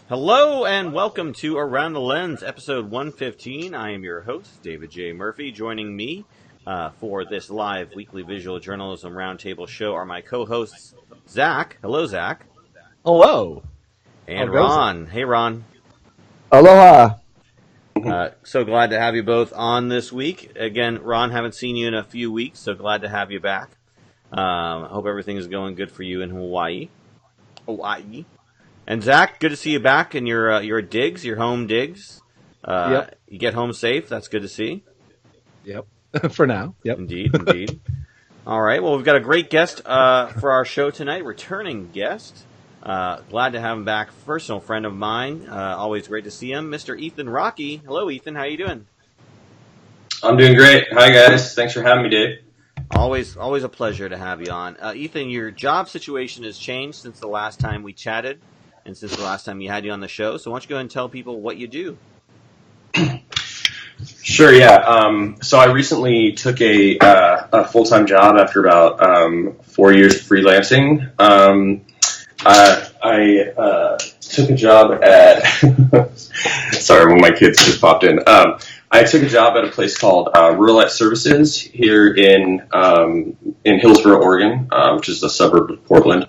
Hello and welcome to Around the Lens, episode 115. I am your host, David J. Murphy. Joining me for this live weekly visual journalism roundtable show are my co-hosts, Zach. Hello, Zach. Hello. And Ron. Hey, Ron. Aloha. So glad to have you both on this week. Again, Ron, haven't seen you in a few weeks, so glad to have you back. Hope everything is going good for you in Hawaii. And Zach, good to see you back in your digs, your home digs. Yep. You get home safe. That's good to see. Yep. For now. Yep. Indeed. All right. Well, we've got a great guest for our show tonight, returning guest. Glad to have him back. Personal friend of mine. Always great to see him, Mr. Ethan Rocky. Hello, Ethan. How you doing? I'm doing great. Hi, guys. Thanks for having me, Dave. Always a pleasure to have you on. Ethan, your job situation has changed since the last time we chatted and since the last time you had you on the show. So why don't you go ahead and tell people what you do? Sure, yeah. So I recently took a full-time job after about 4 years of freelancing. I took a job at sorry, when my kids just popped in. I took a job at a place called Rural Services here in Hillsboro, Oregon, which is a suburb of Portland.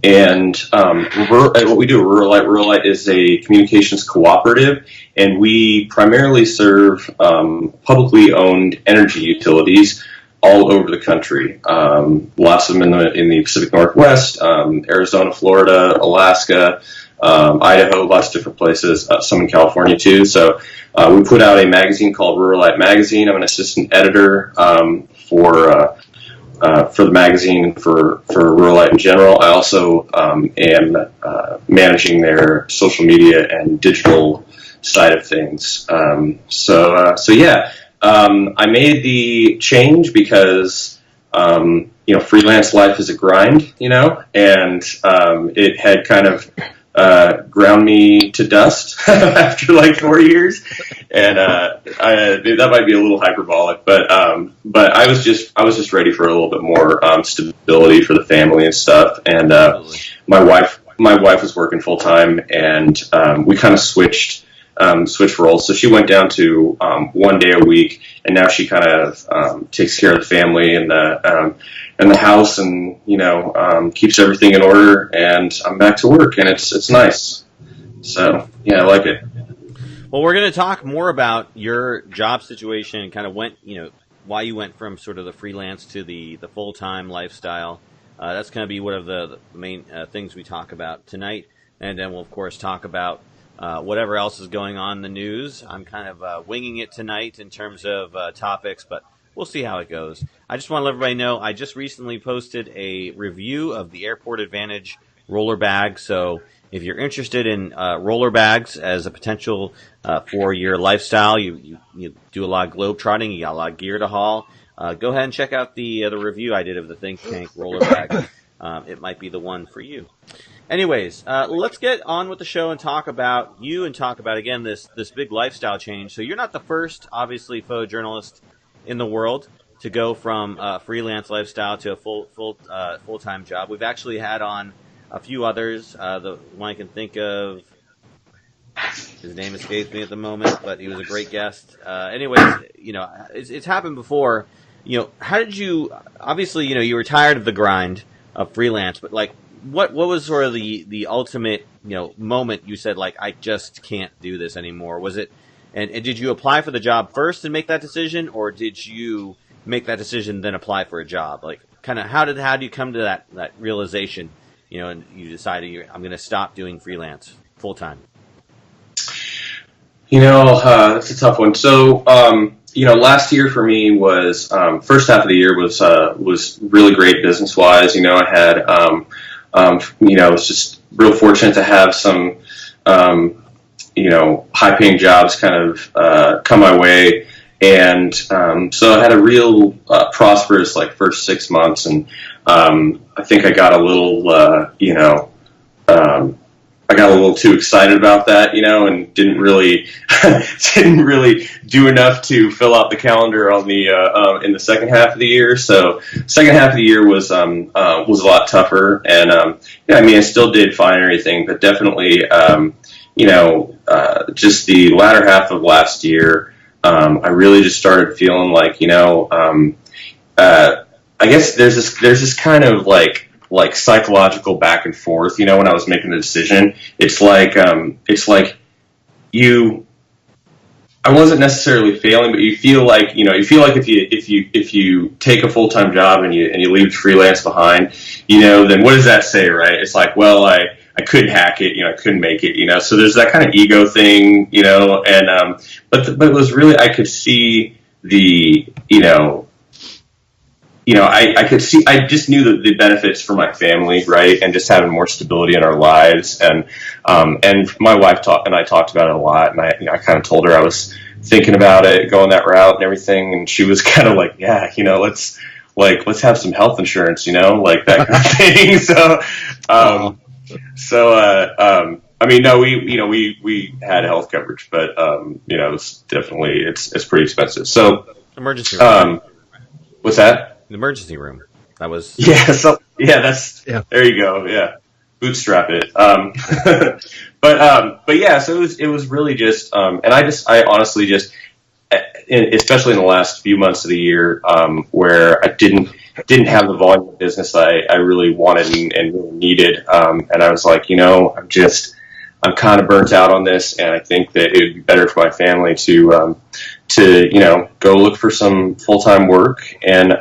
And what we do at Rural is a communications cooperative, and we primarily serve publicly owned energy utilities all over the country. Lots of them in the Pacific Northwest, Arizona, Florida, Alaska, Idaho, lots of different places, some in California too. So we put out a magazine called Ruralite Magazine. I'm an assistant editor for the magazine and for Ruralite in general. I also am managing their social media and digital side of things. So yeah. I made the change because, freelance life is a grind, and it had kind of ground me to dust after like 4 years, and that might be a little hyperbolic, but I was just ready for a little bit more stability for the family and stuff, and my wife was working full time, and we kind of switched roles. So she went down to 1 day a week, and now she kind of takes care of the family and the house, and keeps everything in order. And I'm back to work, and it's nice. So yeah, I like it. Well, we're going to talk more about your job situation and kind of why you went from sort of the freelance to the full-time lifestyle. That's going to be one of the main things we talk about tonight, and then we'll of course talk about whatever else is going on in the news. I'm kind of winging it tonight in terms of topics, but we'll see how it goes. I just want to let everybody know I just recently posted a review of the Airport Advantage roller bag. So if you're interested in roller bags as a potential for your lifestyle, you do a lot of globe trotting, you got a lot of gear to haul, go ahead and check out the review I did of the Think Tank roller bag. It might be the one for you. Anyways, let's get on with the show and talk about you and talk about, again, this big lifestyle change. So you're not the first, obviously, photojournalist in the world to go from a freelance lifestyle to a full-time job. We've actually had on a few others. The one I can think of, his name escapes me at the moment, but he was a great guest. Anyways, it's happened before. How did you, obviously, you were tired of the grind of freelance, but like, what was sort of the ultimate, moment you said, like, I just can't do this anymore? Was it, and did you apply for the job first and make that decision, or did you make that decision then apply for a job? Like, kind of, how do you come to that realization, and you decided I'm going to stop doing freelance full time? That's a tough one. So, last year for me was, first half of the year was really great business wise. I had, I was just real fortunate to have some, high-paying jobs kind of come my way, and so I had a real prosperous first 6 months, and I think I got a little, I got a little too excited about that, and didn't really do enough to fill out the calendar on the in the second half of the year. So second half of the year was a lot tougher, and I still did fine and everything, but definitely just the latter half of last year, I really just started feeling like, I guess there's this kind of like psychological back and forth. When I was making the decision, it's like you. I wasn't necessarily failing, but you feel like if you take a full time job and you leave freelance behind, then what does that say, right? It's like, well, I couldn't hack it, I couldn't make it, So there's that kind of ego thing, and but it was really, I could see the I could see, I just knew the benefits for my family, right, and just having more stability in our lives, and my wife and I talked about it a lot, and I kind of told her I was thinking about it, going that route and everything, and she was kind of like, yeah, let's have some health insurance, like that kind of thing. I mean, no, we had health coverage, but it's definitely it's pretty expensive. So emergency room. What's that? The emergency room. That was There you go. Yeah, bootstrap it. But yeah, so it was really just, and I honestly just, especially in the last few months of the year, where I didn't have the volume of business I really wanted and really needed, and I was like, I'm kind of burnt out on this, and I think that it would be better for my family to go look for some full-time work and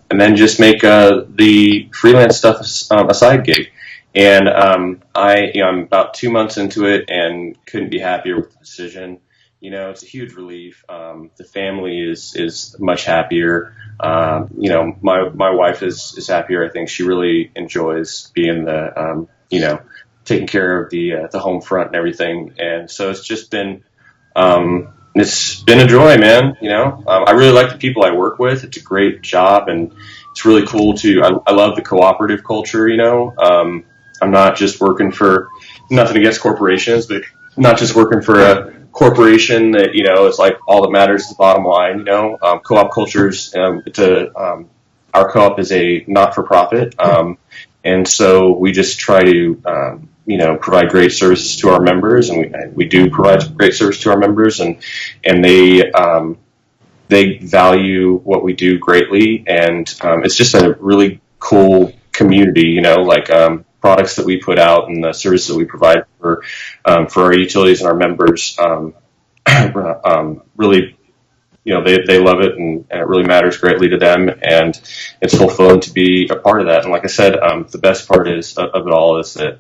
then just make the freelance stuff a side gig. And I'm about 2 months into it and couldn't be happier with the decision. It's a huge relief. The family is much happier. My wife is happier. I think she really enjoys being the taking care of the home front and everything. And so it's just been it's been a joy, man. I really like the people I work with. It's a great job, and it's really cool I love the cooperative culture. I'm not just working for, nothing against corporations, but not just working for a corporation that it's like all that matters is the bottom line. Co-op cultures. Our co-op is a not-for-profit, and so we just try to provide great services to our members, and we do provide great service to our members, and they value what we do greatly, and it's just a really cool community, products that we put out and the services that we provide for our utilities and our members, really, they love it, and it really matters greatly to them, and it's fulfilling to be a part of that. And like I said, the best part of it all is that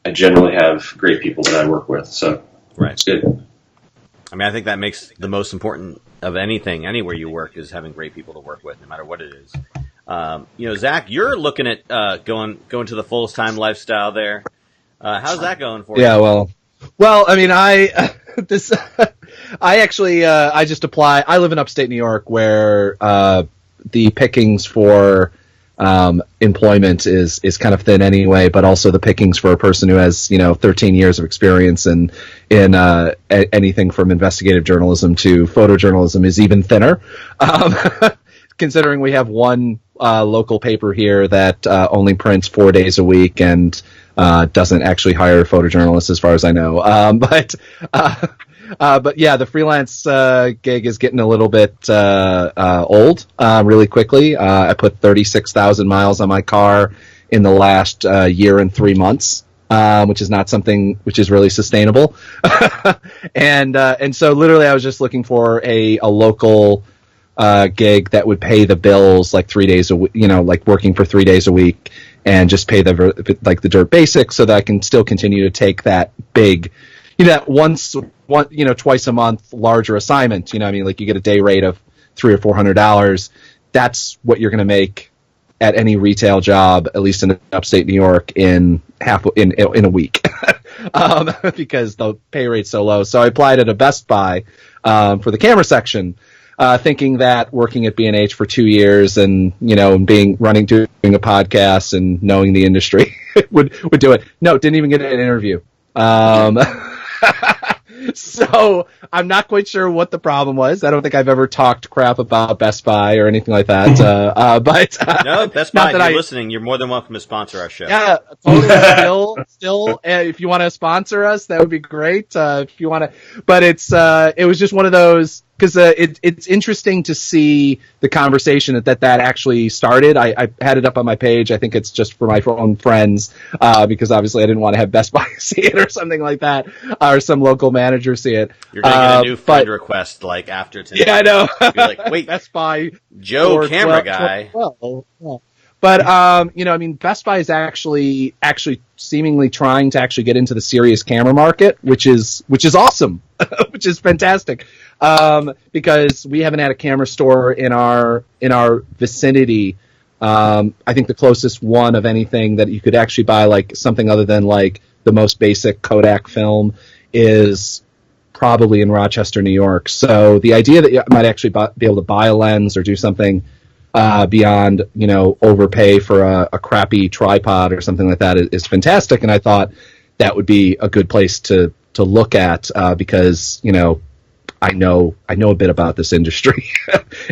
I generally have great people that I work with, so right. It's good. I mean, I think that makes the most important of anything, anywhere you work, is having great people to work with, no matter what it is. Zach, you're looking at going to the full-time lifestyle there. How's that going for you? Yeah, well, I mean, I just apply. I live in upstate New York, where the pickings for employment is kind of thin anyway, but also the pickings for a person who has 13 years of experience in anything from investigative journalism to photojournalism is even thinner. Considering we have one local paper here that only prints 4 days a week and doesn't actually hire photojournalists, as far as I know. But yeah, the freelance gig is getting a little bit old really quickly. I put 36,000 miles on my car in the last year and 3 months, which is not something which is really sustainable. And so literally I was just looking for a local gig that would pay the bills, like 3 days a week, like working for 3 days a week, and just pay the dirt basics, so that I can still continue to take that big, that twice a month larger assignment. Like you get a day rate of $300 or $400. That's what you're going to make at any retail job, at least in upstate New York, in a week, because the pay rate's so low. So I applied at a Best Buy for the camera section, thinking that working at B&H for 2 years and doing a podcast and knowing the industry would do it. No, didn't even get an interview. So I'm not quite sure what the problem was. I don't think I've ever talked crap about Best Buy or anything like that. But No, Best Buy, if you're listening, you're more than welcome to sponsor our show. Yeah, totally. Still, if you want to sponsor us, that would be great. If you want to, but it was just one of those, because it's interesting to see the conversation that actually started. I had it up on my page. I think it's just for my own friends, because obviously I didn't want to have Best Buy see it or something like that, or some local manager see it. You're going to get a new friend request like after today. Yeah, I know. You're like, wait, Best Buy Joe camera guy. But I mean, Best Buy is actually seemingly trying to actually get into the serious camera market, which is awesome, which is fantastic. Because we haven't had a camera store in our vicinity. I think the closest one of anything that you could actually buy, like something other than like the most basic Kodak film, is probably in Rochester, New York. So the idea that you might actually be able to buy a lens or do something beyond, overpay for a crappy tripod or something like that is fantastic. And I thought that would be a good place to look at, because, I know a bit about this industry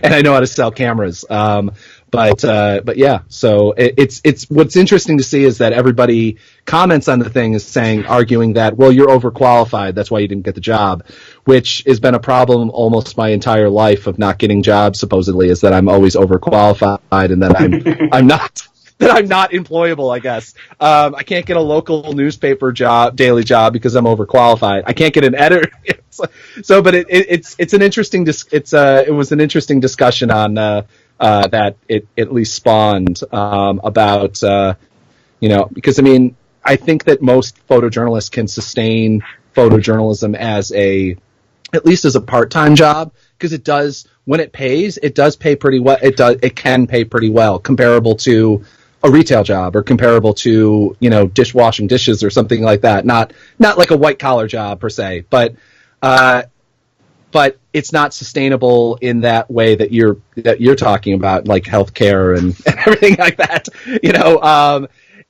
and I know how to sell cameras. But yeah, so it's what's interesting to see is that everybody comments on the thing is arguing that, well, you're overqualified, that's why you didn't get the job, which has been a problem almost my entire life of not getting jobs, supposedly, is that I'm always overqualified and that I'm not. That I'm not employable, I guess. I can't get a local newspaper daily job because I'm overqualified. I can't get an editor. So, but it's an interesting. It was an interesting discussion on that it at least spawned about because I mean I think that most photojournalists can sustain photojournalism as at least as a part-time job, because it does, when it pays, it does pay pretty well. It can pay pretty well, comparable to a retail job or comparable to, dishwashing dishes or something like that. Not like a white collar job per se, but it's not sustainable in that way that you're talking about, like healthcare and everything like that,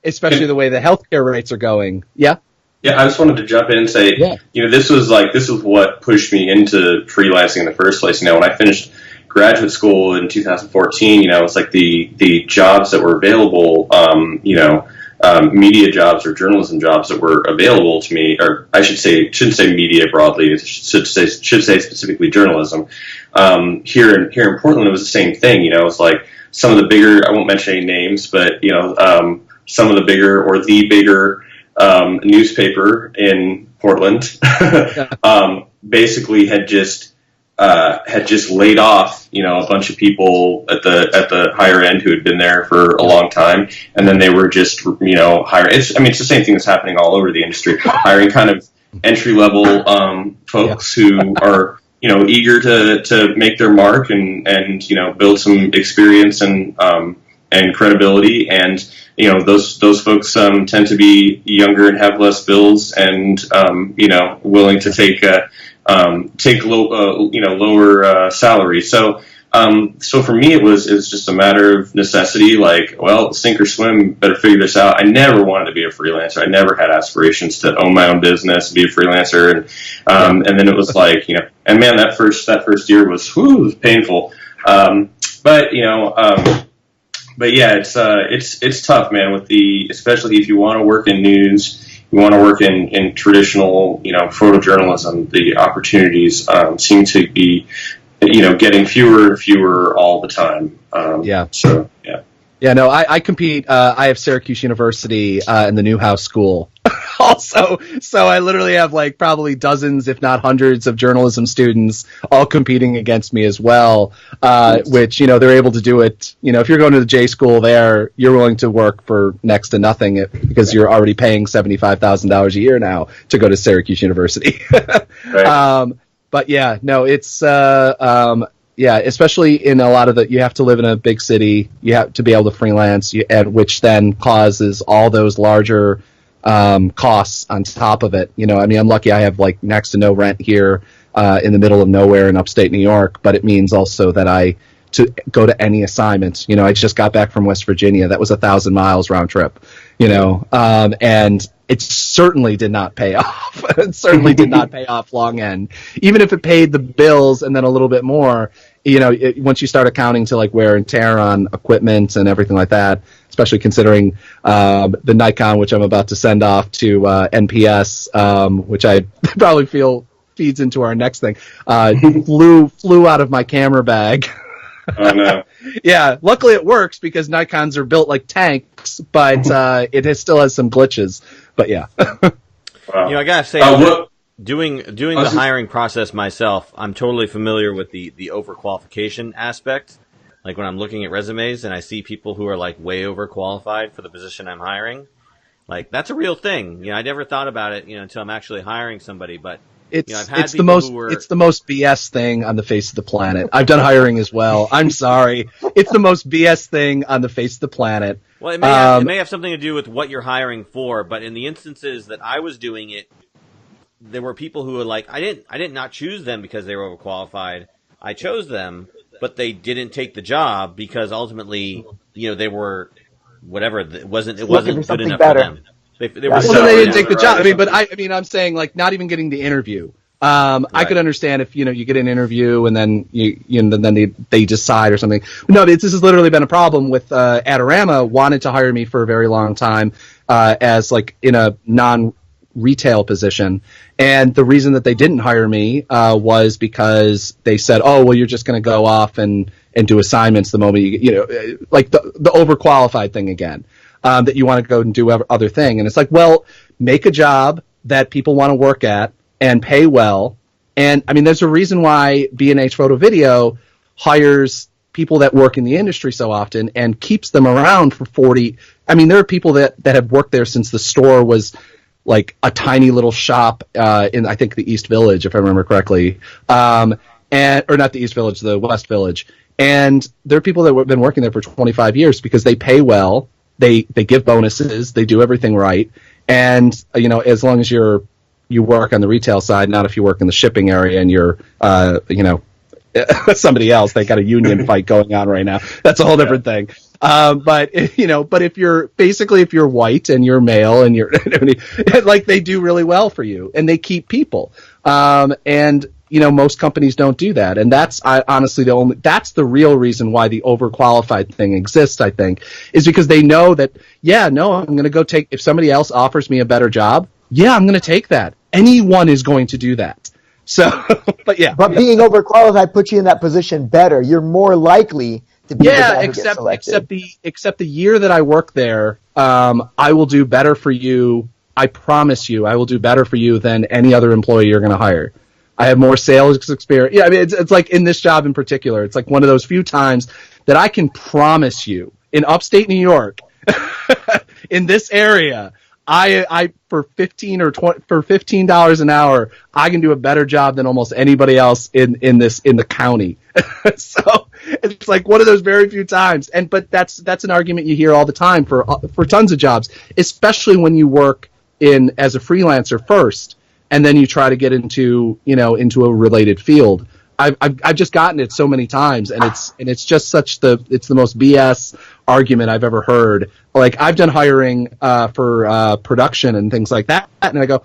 especially the way the healthcare rates are going. Yeah. Yeah, I just wanted to jump in and say, this was what pushed me into freelancing in the first place. When I finished graduate school in 2014, it's like the jobs that were available, media jobs or journalism jobs that were available to me, or I shouldn't say media broadly, should say specifically journalism. Here in Portland, it was the same thing. It's like some of the bigger, I won't mention any names, but some of the bigger or the bigger newspaper in Portland basically had just laid off, a bunch of people at the higher end who had been there for a long time, and then they were just, hiring. It's the same thing that's happening all over the industry, hiring kind of entry level folks who are, eager to make their mark and build some experience and credibility, and those folks tend to be younger and have less bills and willing to take lower salary. So for me, it was just a matter of necessity. Like, well, sink or swim, better figure this out. I never wanted to be a freelancer. I never had aspirations to own my own business, be a freelancer, and then it was like, and man, that first year was painful. But yeah, it's tough, man. Especially if you want to work in news, you want to work in traditional, photojournalism. The opportunities seem to be, getting fewer and fewer all the time. So yeah. Yeah, no, I compete. I have Syracuse University in the Newhouse School also. So I literally have like probably dozens, if not hundreds, of journalism students all competing against me as well, which, they're able to do it. If you're going to the J school there, you're willing to work for next to nothing because you're already paying $75,000 a year now to go to Syracuse University. Right. But yeah, no, it's yeah, especially in a lot of you have to live in a big city. You have to be able to freelance, which then causes all those larger costs on top of it. I'm lucky I have like next to no rent here in the middle of nowhere in upstate New York, but it means also that to go to any assignment. I just got back from West Virginia. That was 1,000 miles round trip. and it certainly did not pay off. It certainly did not pay off long end. Even if it paid the bills and then a little bit more, once you start accounting to like wear and tear on equipment and everything like that, especially considering the Nikon, which I'm about to send off to NPS, which I probably feel feeds into our next thing, flew out of my camera bag. Oh, no. Yeah, luckily it works because Nikons are built like tanks, but still has some glitches. But yeah. Wow. I gotta say, doing the hiring process myself, I'm totally familiar with the overqualification aspect. Like when I'm looking at resumes and I see people who are like way overqualified for the position I'm hiring, like that's a real thing. I never thought about it, until I'm actually hiring somebody, but I've had it's the most BS thing on the face of the planet. I've done hiring as well. I'm sorry. It's the most BS thing on the face of the planet. Well, it may have something to do with what you're hiring for, but in the instances that I was doing it, there were people who were like, I did not choose them because they were overqualified. I chose them, but they didn't take the job because ultimately, they were whatever. It wasn't good enough for them. They didn't take the job. I'm saying like not even getting the interview. Right. I could understand if you get an interview and then then they decide or something. No, this has literally been a problem with Adorama wanted to hire me for a very long time as like in a non-retail position, and the reason that they didn't hire me was because they said, oh well, you're just going to go off and do assignments the moment like the overqualified thing again. That you want to go and do other thing. And it's like, well, make a job that people want to work at and pay well. And there's a reason why B&H Photo Video hires people that work in the industry so often and keeps them around for 40. There are people that have worked there since the store was like a tiny little shop in, I think, the East Village, if I remember correctly. Or not the East Village, the West Village. And there are people that have been working there for 25 years because they pay well. They give bonuses. They do everything right. And, as long as you work on the retail side, not if you work in the shipping area and you're, somebody else. They got a union fight going on right now. That's a whole different thing. But if you're white and you're male and you're, like they do really well for you and they keep people. And most companies don't do that. And that's honestly that's the real reason why the overqualified thing exists, I think, is because they know that, I'm going to go if somebody else offers me a better job, I'm going to take that. Anyone is going to do that. So, but yeah. But being overqualified puts you in that position better. You're more likely to be except the year that I work there, I will do better for you. I promise you, I will do better for you than any other employee you're going to hire. I have more sales experience. Yeah, it's like in this job in particular, it's like one of those few times that I can promise you in upstate New York, in this area, I for $15 an hour, I can do a better job than almost anybody else in the county. So it's like one of those very few times. But that's an argument you hear all the time for tons of jobs, especially when you work as a freelancer first. And then you try to get into a related field. I've just gotten it so many times, and it's just it's the most BS argument I've ever heard. Like I've done hiring for production and things like that, and I go,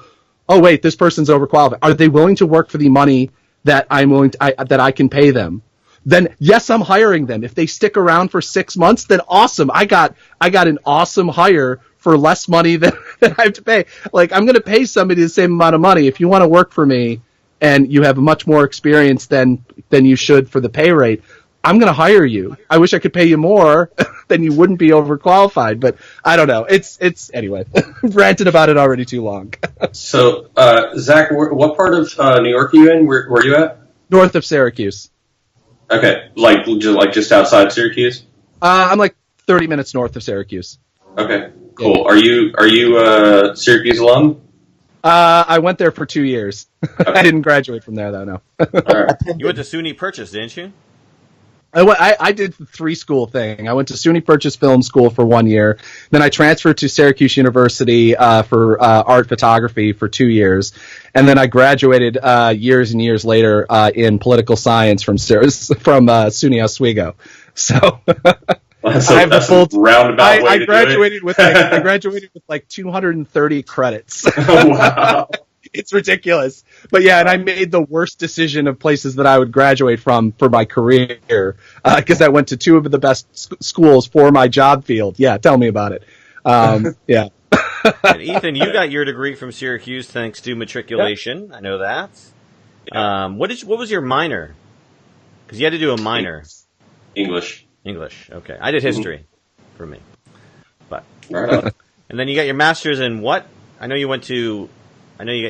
oh wait, this person's overqualified. Are they willing to work for the money that that I can pay them? Then yes, I'm hiring them. If they stick around for 6 months, then awesome. I got an awesome hire for less money than I have to pay. Like I'm going to pay somebody the same amount of money. If you want to work for me and you have much more experience than you should for the pay rate, I'm going to hire you. I wish I could pay you more, then you wouldn't be overqualified. But I don't know. It's anyway. I've ranted about it already too long. So, Zach, what part of New York are you in? Where are you at? North of Syracuse. Okay, like just outside Syracuse. I'm like 30 minutes north of Syracuse. Okay, cool. Yeah. Are you a Syracuse alum? I went there for 2 years. Okay. I didn't graduate from there, though, no. All right. You went to SUNY Purchase, didn't you? I did the 3-school thing. I went to SUNY Purchase Film School for 1 year. Then I transferred to Syracuse University for art photography for 2 years. And then I graduated years and years later in political science from SUNY Oswego. So... That's I have the that's full. a roundabout way I to graduated do with it. I graduated with like 230 credits. Oh, wow. It's ridiculous. But yeah, and I made the worst decision of places that I would graduate from for my career because I went to two of the best schools for my job field. Yeah, tell me about it. Yeah. And Ethan, you got your degree from Syracuse thanks to matriculation. I know that. What was your minor? Because you had to do a minor. English. English. Okay, I did history for me. But Right. and then you got your master's in what? I know you got your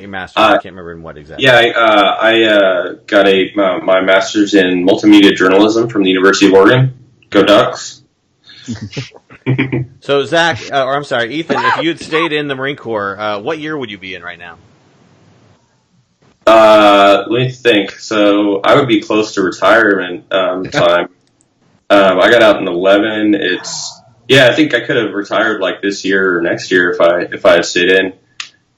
master's. I can't remember in what exactly. Yeah, I got my master's in multimedia journalism from the University of Oregon. Go Ducks! So Zach, or I'm sorry, Ethan, if you had stayed in the Marine Corps, what year would you be in right now? Let me think. So I would be close to retirement time. I got out in 11. I think I could have retired like this year or next year if I had stayed in,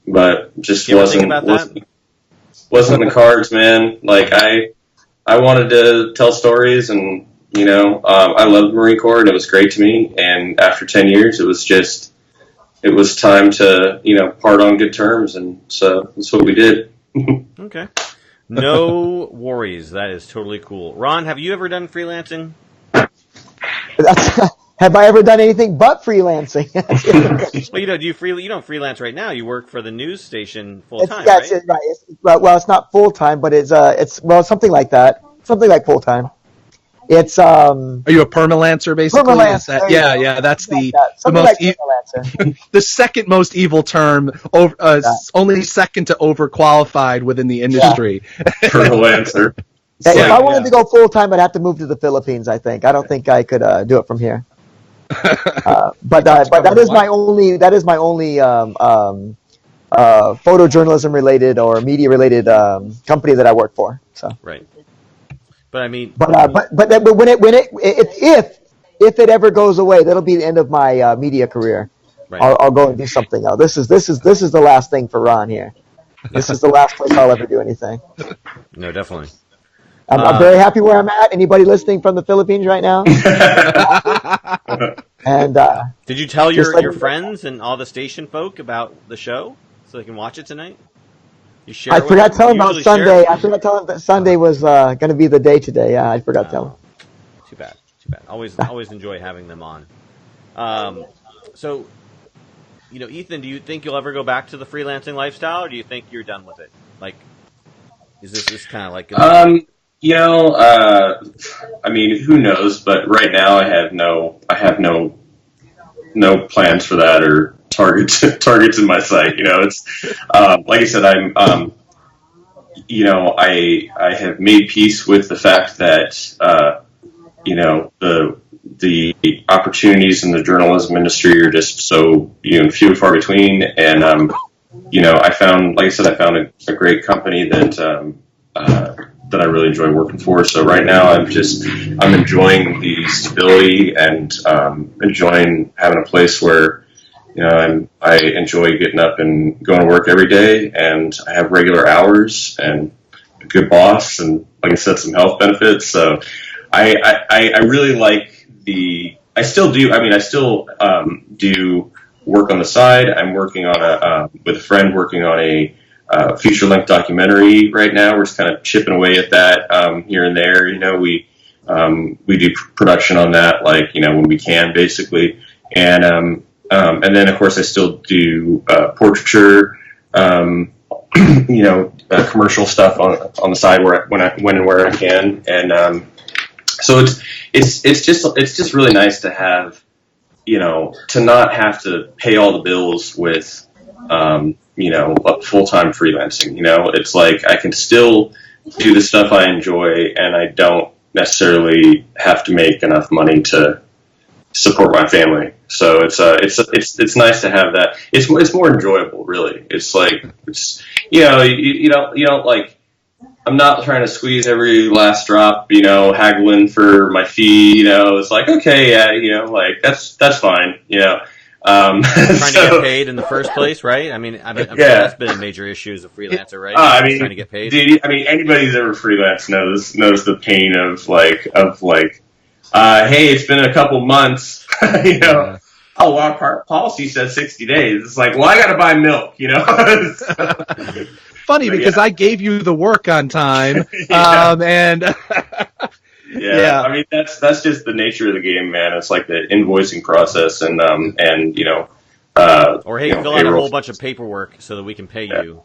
but just wasn't in the cards, man. Like I wanted to tell stories, and I loved the Marine Corps, and it was great to me. And after 10 years, it was time to part on good terms, and so that's what we did. Okay. No worries. That is totally cool. Ron, have you ever done freelancing? Have I ever done anything but freelancing? Well, you don't freelance right now. You work for the news station full time, yes, right? Right. Well, it's not full time, but it's something like that. Something like full time. It's Are you a permalancer basically? Permalance, That's the something most like permalancer. the second most evil term, only second to overqualified within the industry. Permalancer. If I wanted to go full time, I'd have to move to the Philippines. I think. I don't think I could do it from here. But that is my only photojournalism related or media related company that I work for. So right. But I mean, but when if it ever goes away, that'll be the end of my media career. right. I'll go and do something else. This is the last thing for Ron here. This is the last place I'll ever do anything. No, definitely. I'm very happy where I'm at. Anybody listening from the Philippines right now? And did you tell just your friends and all the station folk about the show so they can watch it tonight? You share. I forgot to tell them about usually Sunday. share? I forgot to tell them that Sunday was going to be the day today. Yeah, I forgot to tell them. Too bad. Always enjoy having them on. So, Ethan, do you think you'll ever go back to the freelancing lifestyle, or do you think you're done with it? Like, is this kind of like? I mean, who knows? But right now, I have no plans for that or targets in my sight. It's like I said, I have made peace with the fact that the opportunities in the journalism industry are just so few and far between, and I found a great company that I really enjoy working for. So right now I'm enjoying the stability and enjoying having a place where I enjoy getting up and going to work every day, and I have regular hours and a good boss, and like I said, some health benefits. So I really like I still do. I mean, I still do work on the side. I'm working on with a friend working on a feature-length documentary right now. We're just kind of chipping away at that here and there. We do production on that, when we can, basically. And then of course I still do portraiture, commercial stuff on the side when and where I can. And so it's just really nice to have, to not have to pay all the bills with full-time freelancing. It's like I can still do the stuff I enjoy, and I don't necessarily have to make enough money to support my family. So it's nice to have that. It's more enjoyable, really. It's like you don't like. I'm not trying to squeeze every last drop, haggling for my fee. It's like, okay, yeah, that's fine, trying to get paid in the first place, right? I mean, I'm sure that's been a major issue as a freelancer, right? Trying to get paid. Dude, anybody who's ever freelanced knows the pain of Hey, it's been a couple months, you know. Oh, well, our policy says 60 days. It's like, well, I got to buy milk, you know. Funny because yeah. I gave you the work on time, Yeah. and Yeah, I mean that's just the nature of the game, man. It's like the invoicing process and Or hey, fill out a payroll. whole bunch of paperwork so that we can pay Yeah. you,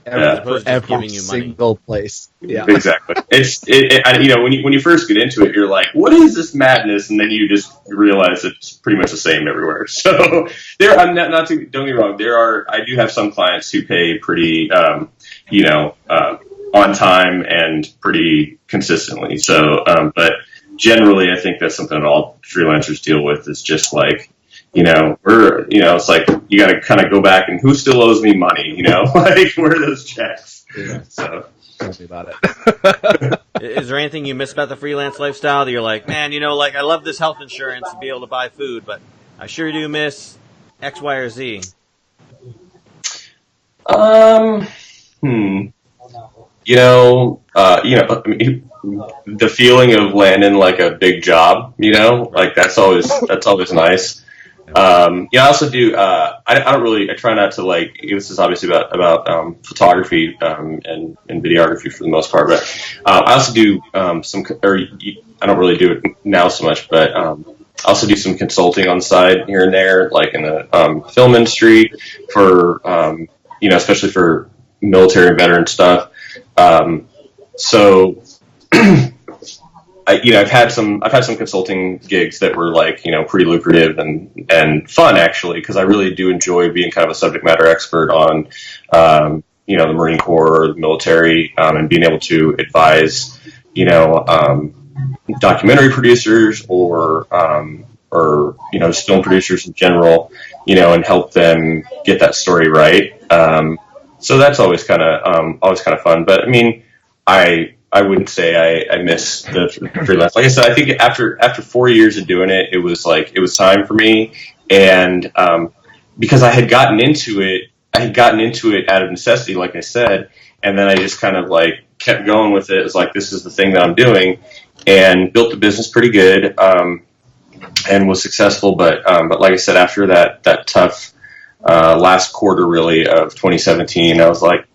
as Yeah. for opposed to just every giving you money. single place. Yeah. Exactly. You know, when you first get into it, you're like, what is this madness? And then you just realize it's pretty much the same everywhere. So I'm not to, don't get me wrong. I do have some clients who pay pretty, on time and pretty consistently. So, but generally I think that's something that all freelancers deal with is just like, it's like you got to kind of go back and who still owes me money, like where are those checks? Yeah. So Tell me about it. Is there anything you miss about the freelance lifestyle that you're like, man, like I love this health insurance to be able to buy food, but I sure do miss X, Y, or Z? I mean, the feeling of landing like a big job, like that's always nice. I also do. I try not to like. This is obviously about photography and videography for the most part, but I also do I don't really do it now so much, but I also do some consulting on the side here and there, like in the film industry for especially for military and veteran stuff. So I've had some consulting gigs that were like, pretty lucrative and fun actually, because I really do enjoy being kind of a subject matter expert on, the Marine Corps or the military, and being able to advise, documentary producers or just film producers in general, and help them get that story right. So that's always kind of fun. But I mean, I wouldn't say I miss the freelance. Like I said, I think after 4 years of doing it, it was time for me. And because I had gotten into it out of necessity, like I said, and then I just kind of like kept going with it. It's like, this is the thing that I'm doing, and built the business pretty good, and was successful. But like I said, after that tough last quarter really of 2017, I was like,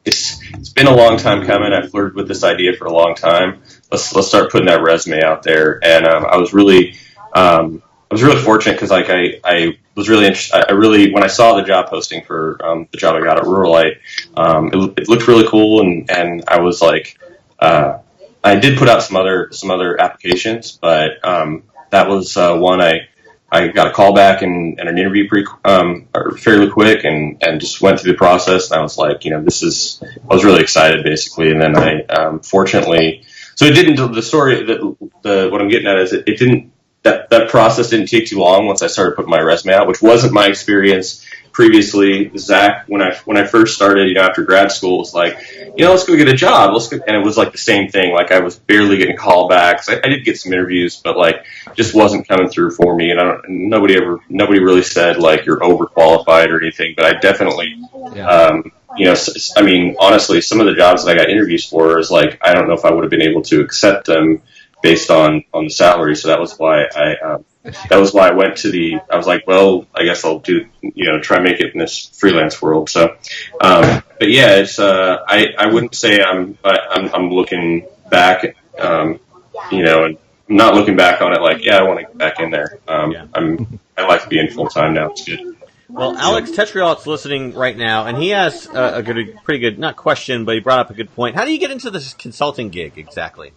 it's been a long time coming. I flirted with this idea for a long time. Let's start putting that resume out there. And I was really fortunate because like I was really interested. I really, when I saw the job posting for the job I got at Ruralite, it looked really cool, and I was like, I did put out some other applications, but that was one I got a call back and an interview fairly quick, and just went through the process. And I was like, I was really excited basically. And then I, fortunately, so it didn't, the story what I'm getting at is it didn't, that process didn't take too long once I started putting my resume out, which wasn't my experience previously. Zach, when I first started, after grad school, was like, let's go get a job. And it was like the same thing. Like I was barely getting callbacks. I did get some interviews, but like just wasn't coming through for me. And nobody really said like you're overqualified or anything. But I definitely, I mean, honestly, some of the jobs that I got interviews for is like I don't know if I would have been able to accept them based on the salary. So that was why I went to I was like, well, I guess I'll do, try and make it in this freelance world. So, but yeah, it's, I wouldn't say I'm looking back, and I'm not looking back on it like, yeah, I want to get back in there. I like being full time now. It's good. Well, Alex Tetriot's listening right now, and he has a pretty good, not question, but he brought up a good point. How do you get into this consulting gig exactly?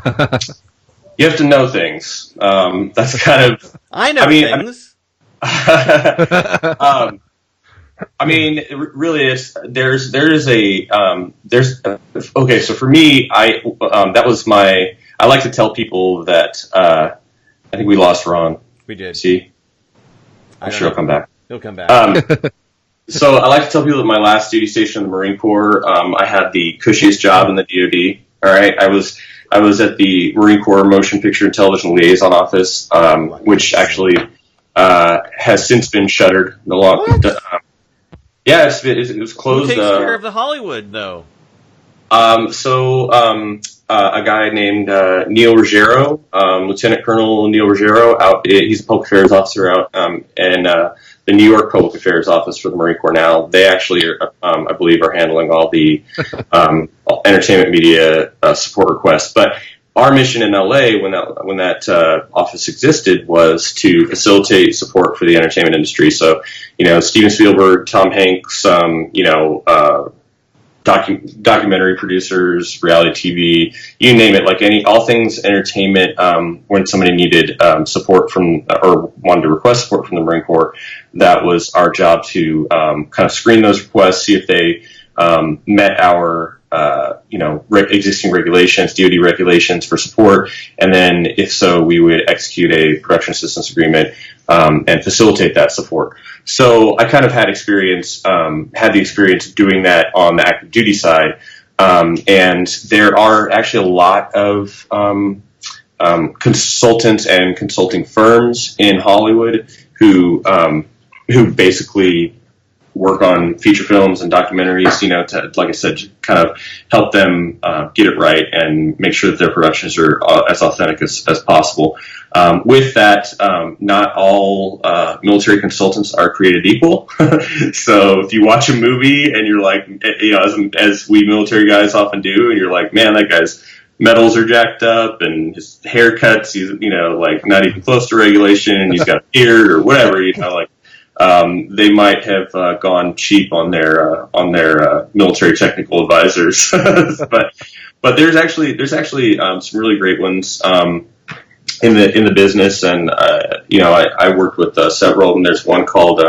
You have to know things. That's kind of. I know things. I mean, really, there's okay. So for me, that was I like to tell people that I think we lost Ron. We did. See, I'm sure he'll come back. He'll come back. So I like to tell people that my last duty station in the Marine Corps, I had the cushiest job in the DoD. All right, I was at the Marine Corps Motion Picture and Television Liaison Office, which actually has since been shuttered. Yeah, it was closed. Who takes care of the Hollywood, though? a guy named Neil Ruggiero, Lieutenant Colonel Neil Ruggiero. He's a public affairs officer out in the New York Public Affairs Office for the Marine Corps now. They actually, I believe, are handling all the entertainment media support requests. But our mission in LA, when that office existed, was to facilitate support for the entertainment industry. So, Steven Spielberg, Tom Hanks, documentary producers, reality TV, you name it, like all things entertainment. When somebody needed support from or wanted to request support from the Marine Corps, that was our job to kind of screen those requests, see if they met our existing regulations, DoD regulations for support, and then if so, we would execute a production assistance agreement and facilitate that support. So I kind of had the experience doing that on the active duty side, and there are actually a lot of consultants and consulting firms in Hollywood who basically work on feature films and documentaries, to, like I said, kind of help them get it right and make sure that their productions are as authentic as possible. With that, not all military consultants are created equal. So if you watch a movie and you're like, as we military guys often do, and you're like, man, that guy's medals are jacked up and his haircuts, he's, like not even close to regulation, and he's got a beard or whatever, they might have gone cheap on their military technical advisors, but there's actually some really great ones in the business, and I worked with several of them. There's one called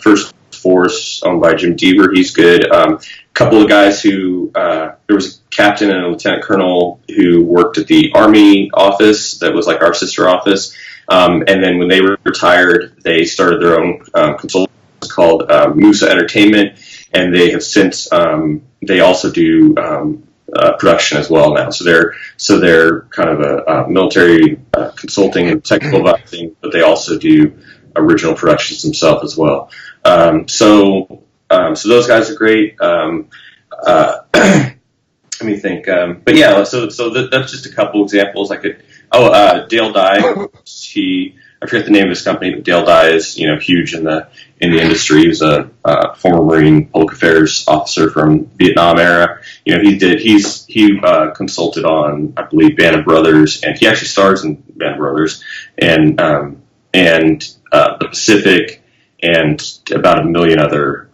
First Force, owned by Jim Deaver. He's good. A couple of guys who there was a captain and a lieutenant colonel who worked at the Army office that was like our sister office. And then when they were retired, they started their own consulting called Musa Entertainment, and they have since they also do production as well now. So they're kind of a military consulting and technical advising, but they also do original productions themselves as well. So those guys are great. Let me think. But yeah, so that's just a couple examples. Dale Dye, I forget the name of his company, but Dale Dye is, huge in the industry. He was a former Marine public affairs officer from Vietnam era. He consulted on, I believe, Band of Brothers, and he actually stars in Band of Brothers and The Pacific, and about a million other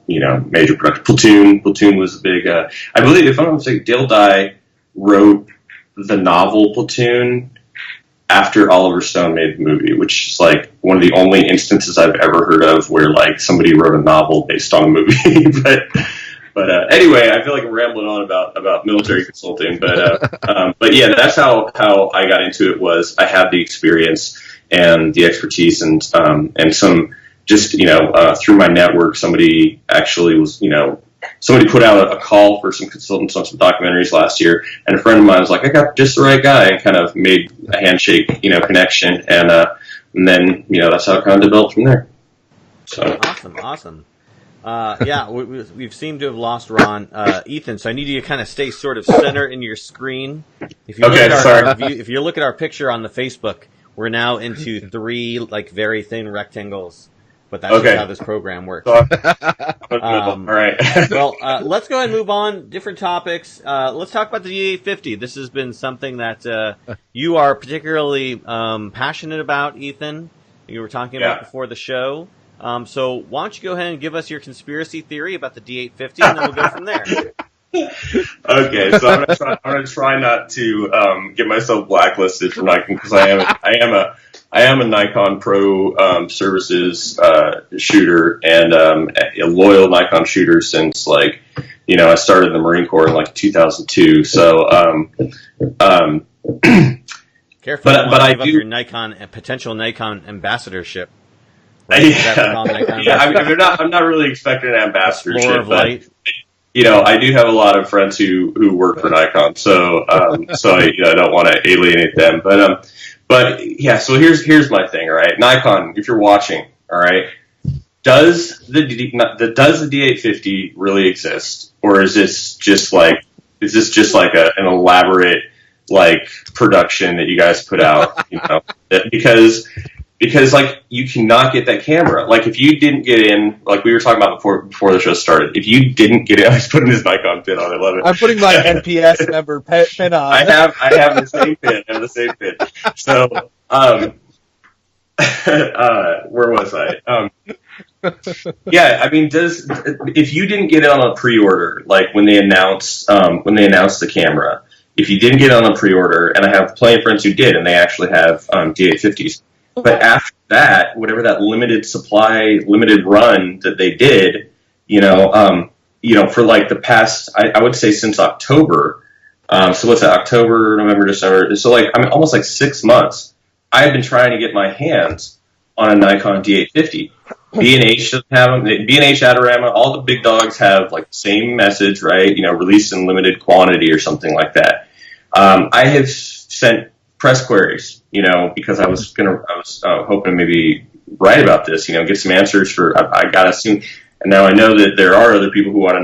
major productions. Platoon was a big. I believe, if I'm not mistaken, Dale Dye wrote the novel Platoon after Oliver Stone made the movie, which is like one of the only instances I've ever heard of where like somebody wrote a novel based on a movie. but anyway, I feel like I'm rambling on about military consulting. But yeah, that's how I got into it. Was I had the experience and the expertise and some just through my network, somebody actually was somebody put out a call for some consultants on some documentaries last year, and a friend of mine was like, I got just the right guy, and kind of made a handshake, connection, and then, that's how it kind of developed from there. So Awesome. Yeah, we've seemed to have lost Ron. Ethan, so I need you to kind of stay sort of center in your screen. If you if you look at our picture on the Facebook, we're now into 3 like very thin rectangles. But that's just how this program works. All right. Well, let's go ahead and move on. Different topics. Let's talk about the D850. This has been something that you are particularly passionate about, Ethan. You were talking about before the show. So why don't you go ahead and give us your conspiracy theory about the D850, and then we'll go from there. Okay, so I'm gonna try not to get myself blacklisted for Nikon, because I am a Nikon Pro services shooter, and a loyal Nikon shooter since I started in the Marine Corps in 2002. So careful, but I do your Nikon potential Nikon ambassadorship. Right? I'm not really expecting an ambassadorship, but I do have a lot of friends who work for Nikon, so I don't want to alienate them, but yeah. So here's my thing, all right? Nikon, if you're watching, all right, does the D850 really exist, or is this just is this just like an elaborate like production that you guys put out? Because like you cannot get that camera. Like if you didn't get in, like we were talking about before the show started, if you didn't get in, I was putting his Nikon pin on. I love it. I'm putting my NPS member pin on. I have the same pin. I have the same pin. So, where was I? Yeah, I mean, if you didn't get it on a pre-order, like when they announced the camera, if you didn't get it on a pre-order, and I have plenty of friends who did, and they actually have D850s. But after that, whatever that limited run that they did, for like the past, I would say since October. So what's that? October, November, December. So like, I mean, almost like 6 months. I've been trying to get my hands on a Nikon D850. B&H doesn't have them. B&H, Adorama, all the big dogs have like the same message, right? Released in limited quantity or something like that. I have sent press queries, because I was hoping to maybe write about this, get some answers I gotta assume, and now I know that there are other people who want to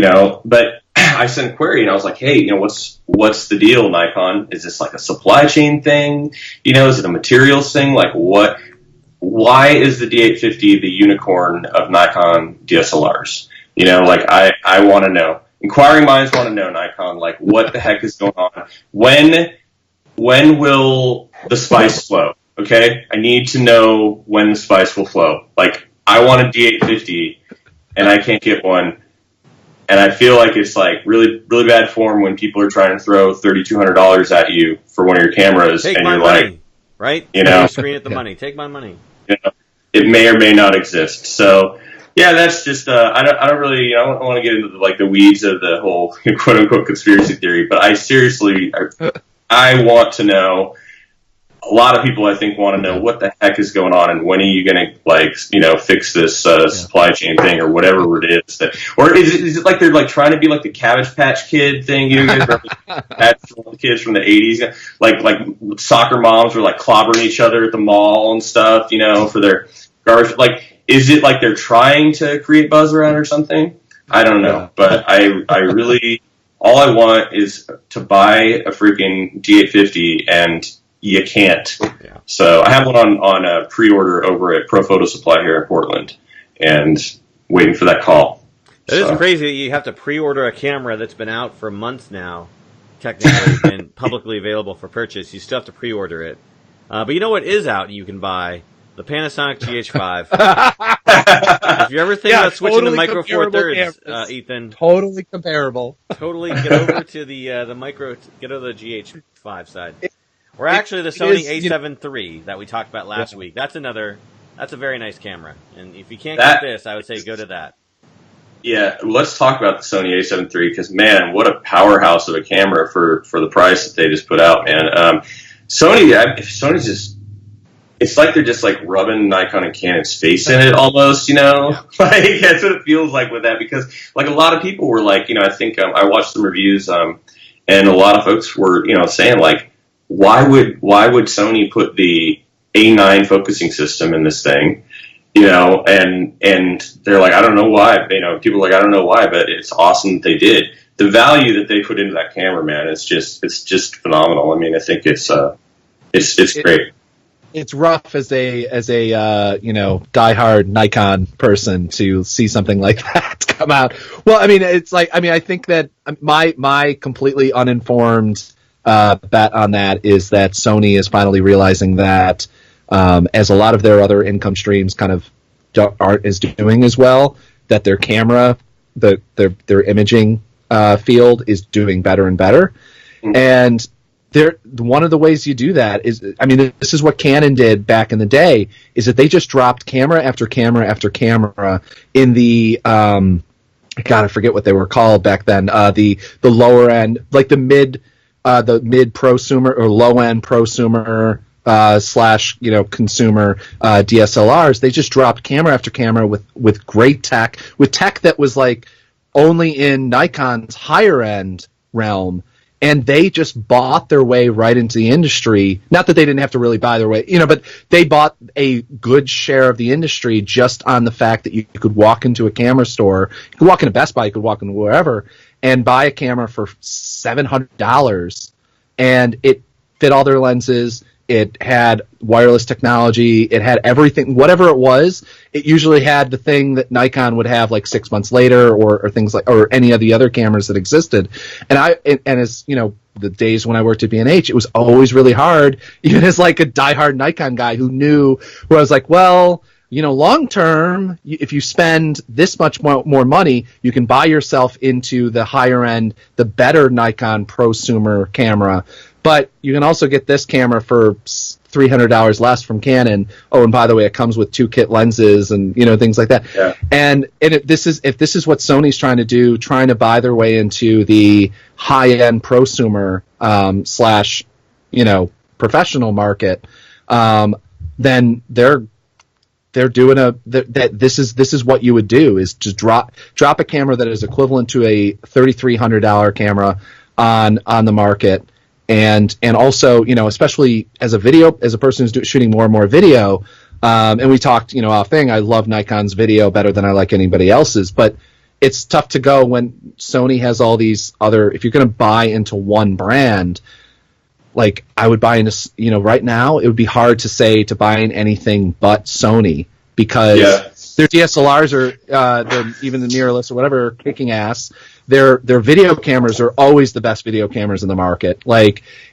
know, but I sent a query and I was like, hey, what's the deal, Nikon? Is this like a supply chain thing? Is it a materials thing? Like why is the D850 the unicorn of Nikon DSLRs? Like I want to know. Inquiring minds want to know, Nikon, like what the heck is going on? When will the spice flow? Okay? I need to know when the spice will flow. Like, I want a D850, and I can't get one. And I feel like it's like really, really bad form when people are trying to throw $3,200 at you for one of your cameras, Take and my you're money, like, right? Screen at the money. Take my money. It may or may not exist. So, yeah, that's just I don't really I don't want to get into the weeds of the whole quote unquote conspiracy theory, but I seriously I want to know. A lot of people, I think, want to know what the heck is going on and when are you going to, fix this supply chain thing or whatever it is. Or is it like they're like trying to be like the Cabbage Patch Kid thing? You guys remember the kids from the 80s? Like soccer moms were like clobbering each other at the mall and stuff, for their garbage. Like, is it like they're trying to create buzz around or something? I don't know. But I really, all I want is to buy a freaking D850 and you can't. Yeah. So I have one on a pre-order over at Pro Photo Supply here in Portland, and waiting for that call. That is crazy that you have to pre-order a camera that's been out for months now, technically, and publicly available for purchase. You still have to pre-order it. But you know what is out you can buy? The Panasonic GH5. If you ever think about switching to Micro Four Thirds, Ethan. Totally comparable. Totally get over to the Micro, get over to the GH5 side. Or actually the Sony A7 III that we talked about last week. That's a very nice camera. And if you can't get this, I would say go to that. Yeah, let's talk about the Sony A7 III because, man, what a powerhouse of a camera for the price that they just put out, man. Sony's just, it's like they're just like rubbing Nikon and Canon's face in it almost, Like that's what it feels like with that because like a lot of people were like, I think I watched some reviews and a lot of folks were, saying like, why would Sony put the A9 focusing system in this thing, and they're like, I don't know why, people are like, I don't know why, but it's awesome that they did. The value that they put into that camera, man, it's just phenomenal. I mean, I think it's great. It's rough as a diehard Nikon person to see something like that come out. Well, I mean, I think that my completely uninformed bet on that is that Sony is finally realizing that as a lot of their other income streams kind of aren't as doing as well, that their camera, their imaging field is doing better and better. Mm-hmm. And one of the ways you do that is, I mean, this is what Canon did back in the day, is that they just dropped camera after camera after camera in the I forget what they were called back then, the lower end, like the mid prosumer or low end prosumer / consumer DSLRs. They just dropped camera after camera with great tech, with tech that was like only in Nikon's higher end realm, and they just bought their way right into the industry. Not that they didn't have to really buy their way, but they bought a good share of the industry just on the fact that you could walk into a camera store, you could walk into Best Buy, you could walk into wherever, and buy a camera for $700, and it fit all their lenses. It had wireless technology. It had everything, whatever it was. It usually had the thing that Nikon would have like 6 months later, or things like, or any of the other cameras that existed. And as the days when I worked at B&H, it was always really hard, even as like a diehard Nikon guy who knew, where I was like, well, long term, if you spend this much more money, you can buy yourself into the higher end, the better Nikon prosumer camera. But you can also get this camera for $300 less from Canon. Oh, and by the way, it comes with 2 kit lenses and things like that. Yeah. And if this is what Sony's trying to do, trying to buy their way into the high end prosumer / professional market, then they're doing this is what you would do, is to drop a camera that is equivalent to a $3,300 camera on the market. And also, especially as a person who's shooting more and more video, and we talked, off thing, I love Nikon's video better than I like anybody else's, but it's tough to go when Sony has all these other, if you're going to buy into one brand, like I would buy into, right now, it would be hard to say to buy in anything but Sony, because their DSLRs are, even the mirrorless or whatever, are kicking ass. Their video cameras are always the best video cameras in the market.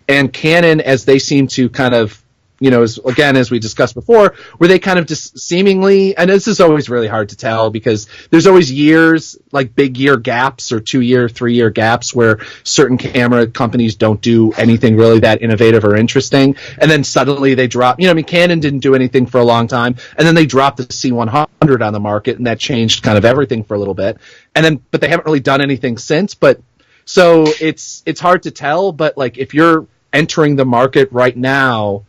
And Canon, as they seem to kind of, as we discussed before, where they kind of just seemingly, and this is always really hard to tell because there's always years, like big year gaps or 2-year, 3-year gaps where certain camera companies don't do anything really that innovative or interesting. And then suddenly they drop, Canon didn't do anything for a long time. And then they dropped the C100 on the market, and that changed kind of everything for a little bit. But they haven't really done anything since. But so it's hard to tell. But like, if you're entering the market right now,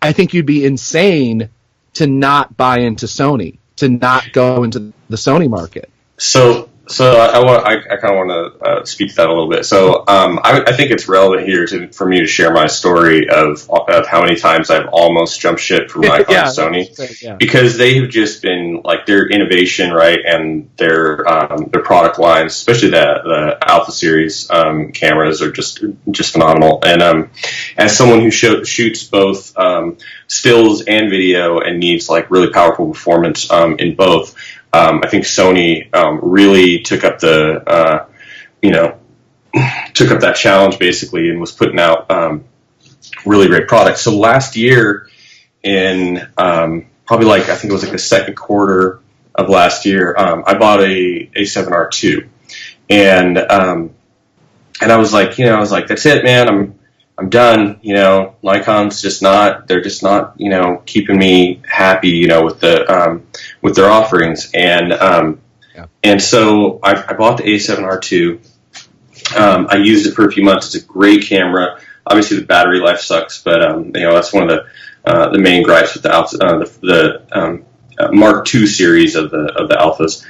I think you'd be insane to not buy into Sony, to not go into the Sony market. So I kind of want to speak to that a little bit. So I think it's relevant here for me to share my story of how many times I've almost jumped ship from Nikon to Sony, because they have just been like, their innovation, right, and their product lines, especially the Alpha series cameras, are just phenomenal. And as someone who shoots both stills and video and needs like really powerful performance in both, I think Sony really took up that challenge basically, and was putting out really great products. So last year, in probably I think it was the second quarter of last year, I bought a A7R2, and I was like, that's it, man. I'm done. Nikon's they're just not, keeping me happy, with their offerings. And so I bought the A7R2. I used it for a few months. It's a great camera. Obviously the battery life sucks, but, that's one of the main gripes with the Mark II series of the Alphas.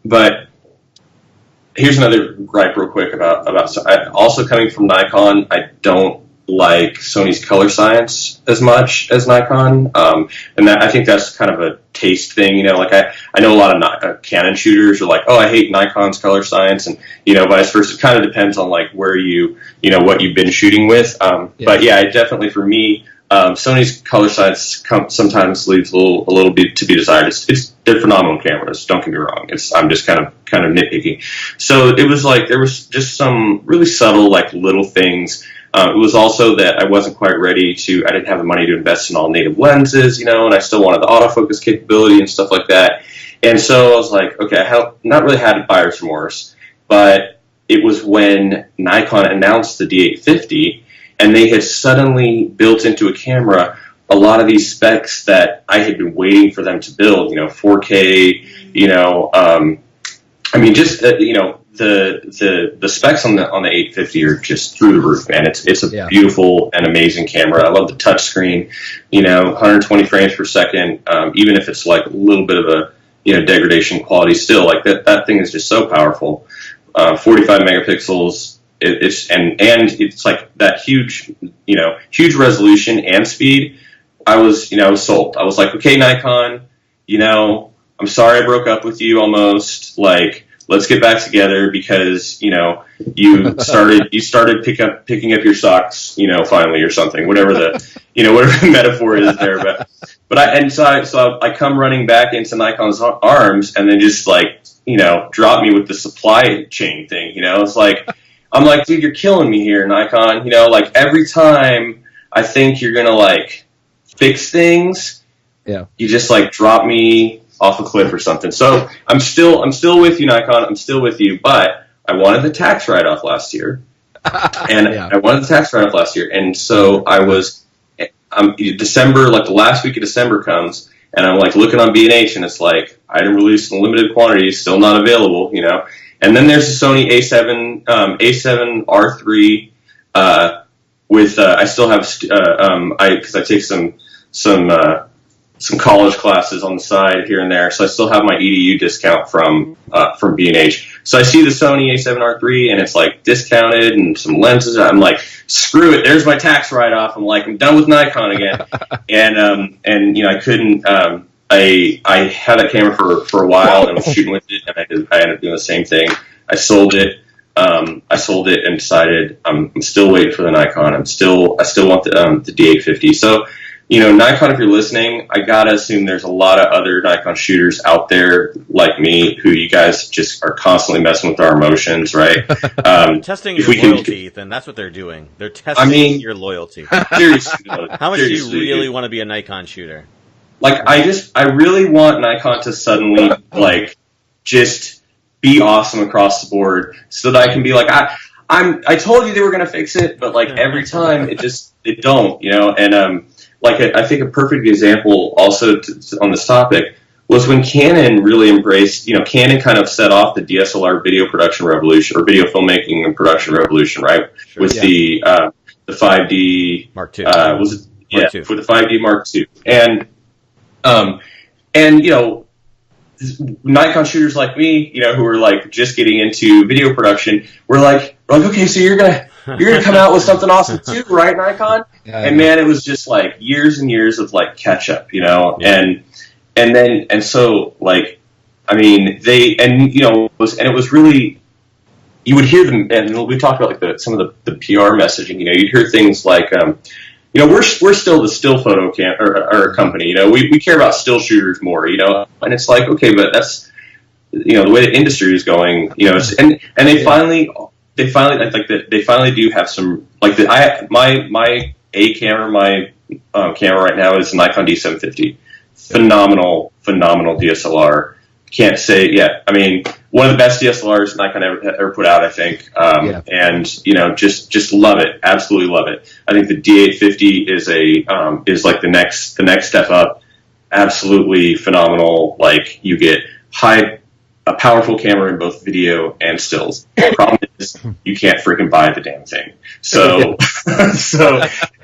But here's another gripe real quick about also coming from Nikon. I don't like Sony's color science as much as Nikon, and I think that's kind of a taste thing. I know a lot of Canon shooters are like, oh, I hate Nikon's color science, and vice versa. It kind of depends on like where what you've been shooting with. But yeah, definitely for me, Sony's color science sometimes leaves a little bit to be desired. They're phenomenal cameras. Don't get me wrong. I'm just kind of nitpicky. So it was like there was just some really subtle like little things. It was also that I wasn't quite ready to. I didn't have the money to invest in all native lenses, and I still wanted the autofocus capability and stuff like that. And so I was like, okay, I have not really had buyer's remorse, but it was when Nikon announced the D850. And they had suddenly built into a camera a lot of these specs that I had been waiting for them to build. 4K. The specs on the 850 are just through the roof, man. It's a beautiful and amazing camera. I love the touch screen. 120 frames per second. Even if it's like a little bit of a degradation quality, still like that thing is just so powerful. 45 megapixels. it's like that huge resolution and speed. I was sold. I was like, okay, Nikon, I'm sorry I broke up with you almost. Like, let's get back together because, you started picking up your socks, finally or something, whatever the metaphor is there. So I come running back into Nikon's arms and then just like, drop me with the supply chain thing, it's like, I'm like, dude, you're killing me here, Nikon, like every time I think you're going to like fix things, yeah, you just like drop me off a cliff or something. So I'm still with you, Nikon. I'm still with you, but I wanted the tax write-off last year, and yeah. I wanted the tax write-off last year, and so December, like the last week of December comes, and I'm like looking on B&H, and it's like item released in limited quantity, still not available, And then there's the Sony A7 R3 with I still have because I take some college classes on the side here and there, so I still have my EDU discount from B&H. So I see the Sony A7R3 and it's like discounted and some lenses. I'm like, screw it. There's my tax write-off. I'm like, I'm done with Nikon again. and I couldn't. I had that camera for a while and was shooting with it, and I ended up doing the same thing. I sold it. And decided I'm still waiting for the Nikon. I still want the D850. So. Nikon, if you're listening, I gotta assume there's a lot of other Nikon shooters out there like me who you guys just are constantly messing with our emotions, right? Testing your loyalty, Ethan. That's what they're doing. They're testing your loyalty. Seriously. How much do you really want to be a Nikon shooter? Like, I really want Nikon to suddenly, like, just be awesome across the board so that I can be like, I told you they were gonna fix it, but like every time it don't, and like I think a perfect example also on this topic was when Canon really embraced, Canon kind of set off the DSLR video production revolution or video filmmaking and production revolution, right? Sure, with the 5D Mark II. For the 5D Mark II, and Nikon shooters like me, who are like just getting into video production, we're like, okay, so you're gonna come out with something awesome too, right, Nikon? Yeah, and man, it was just like years and years of like catch up, and so like, I mean, it was really, you would hear them, and we talked about like some of the PR messaging, you'd hear things like, we're still the still photo or company, we care about still shooters more, and it's like, okay, but that's, the way the industry is going, and they finally do have some, like my camera right now is Nikon D750, phenomenal DSLR. Can't say yet. I mean, one of the best DSLRs Nikon ever put out, I think. And just love it, absolutely love it. I think the D850 is like the next step up. Absolutely phenomenal. Like, you get a powerful camera in both video and stills. The problem is you can't freaking buy the damn thing. So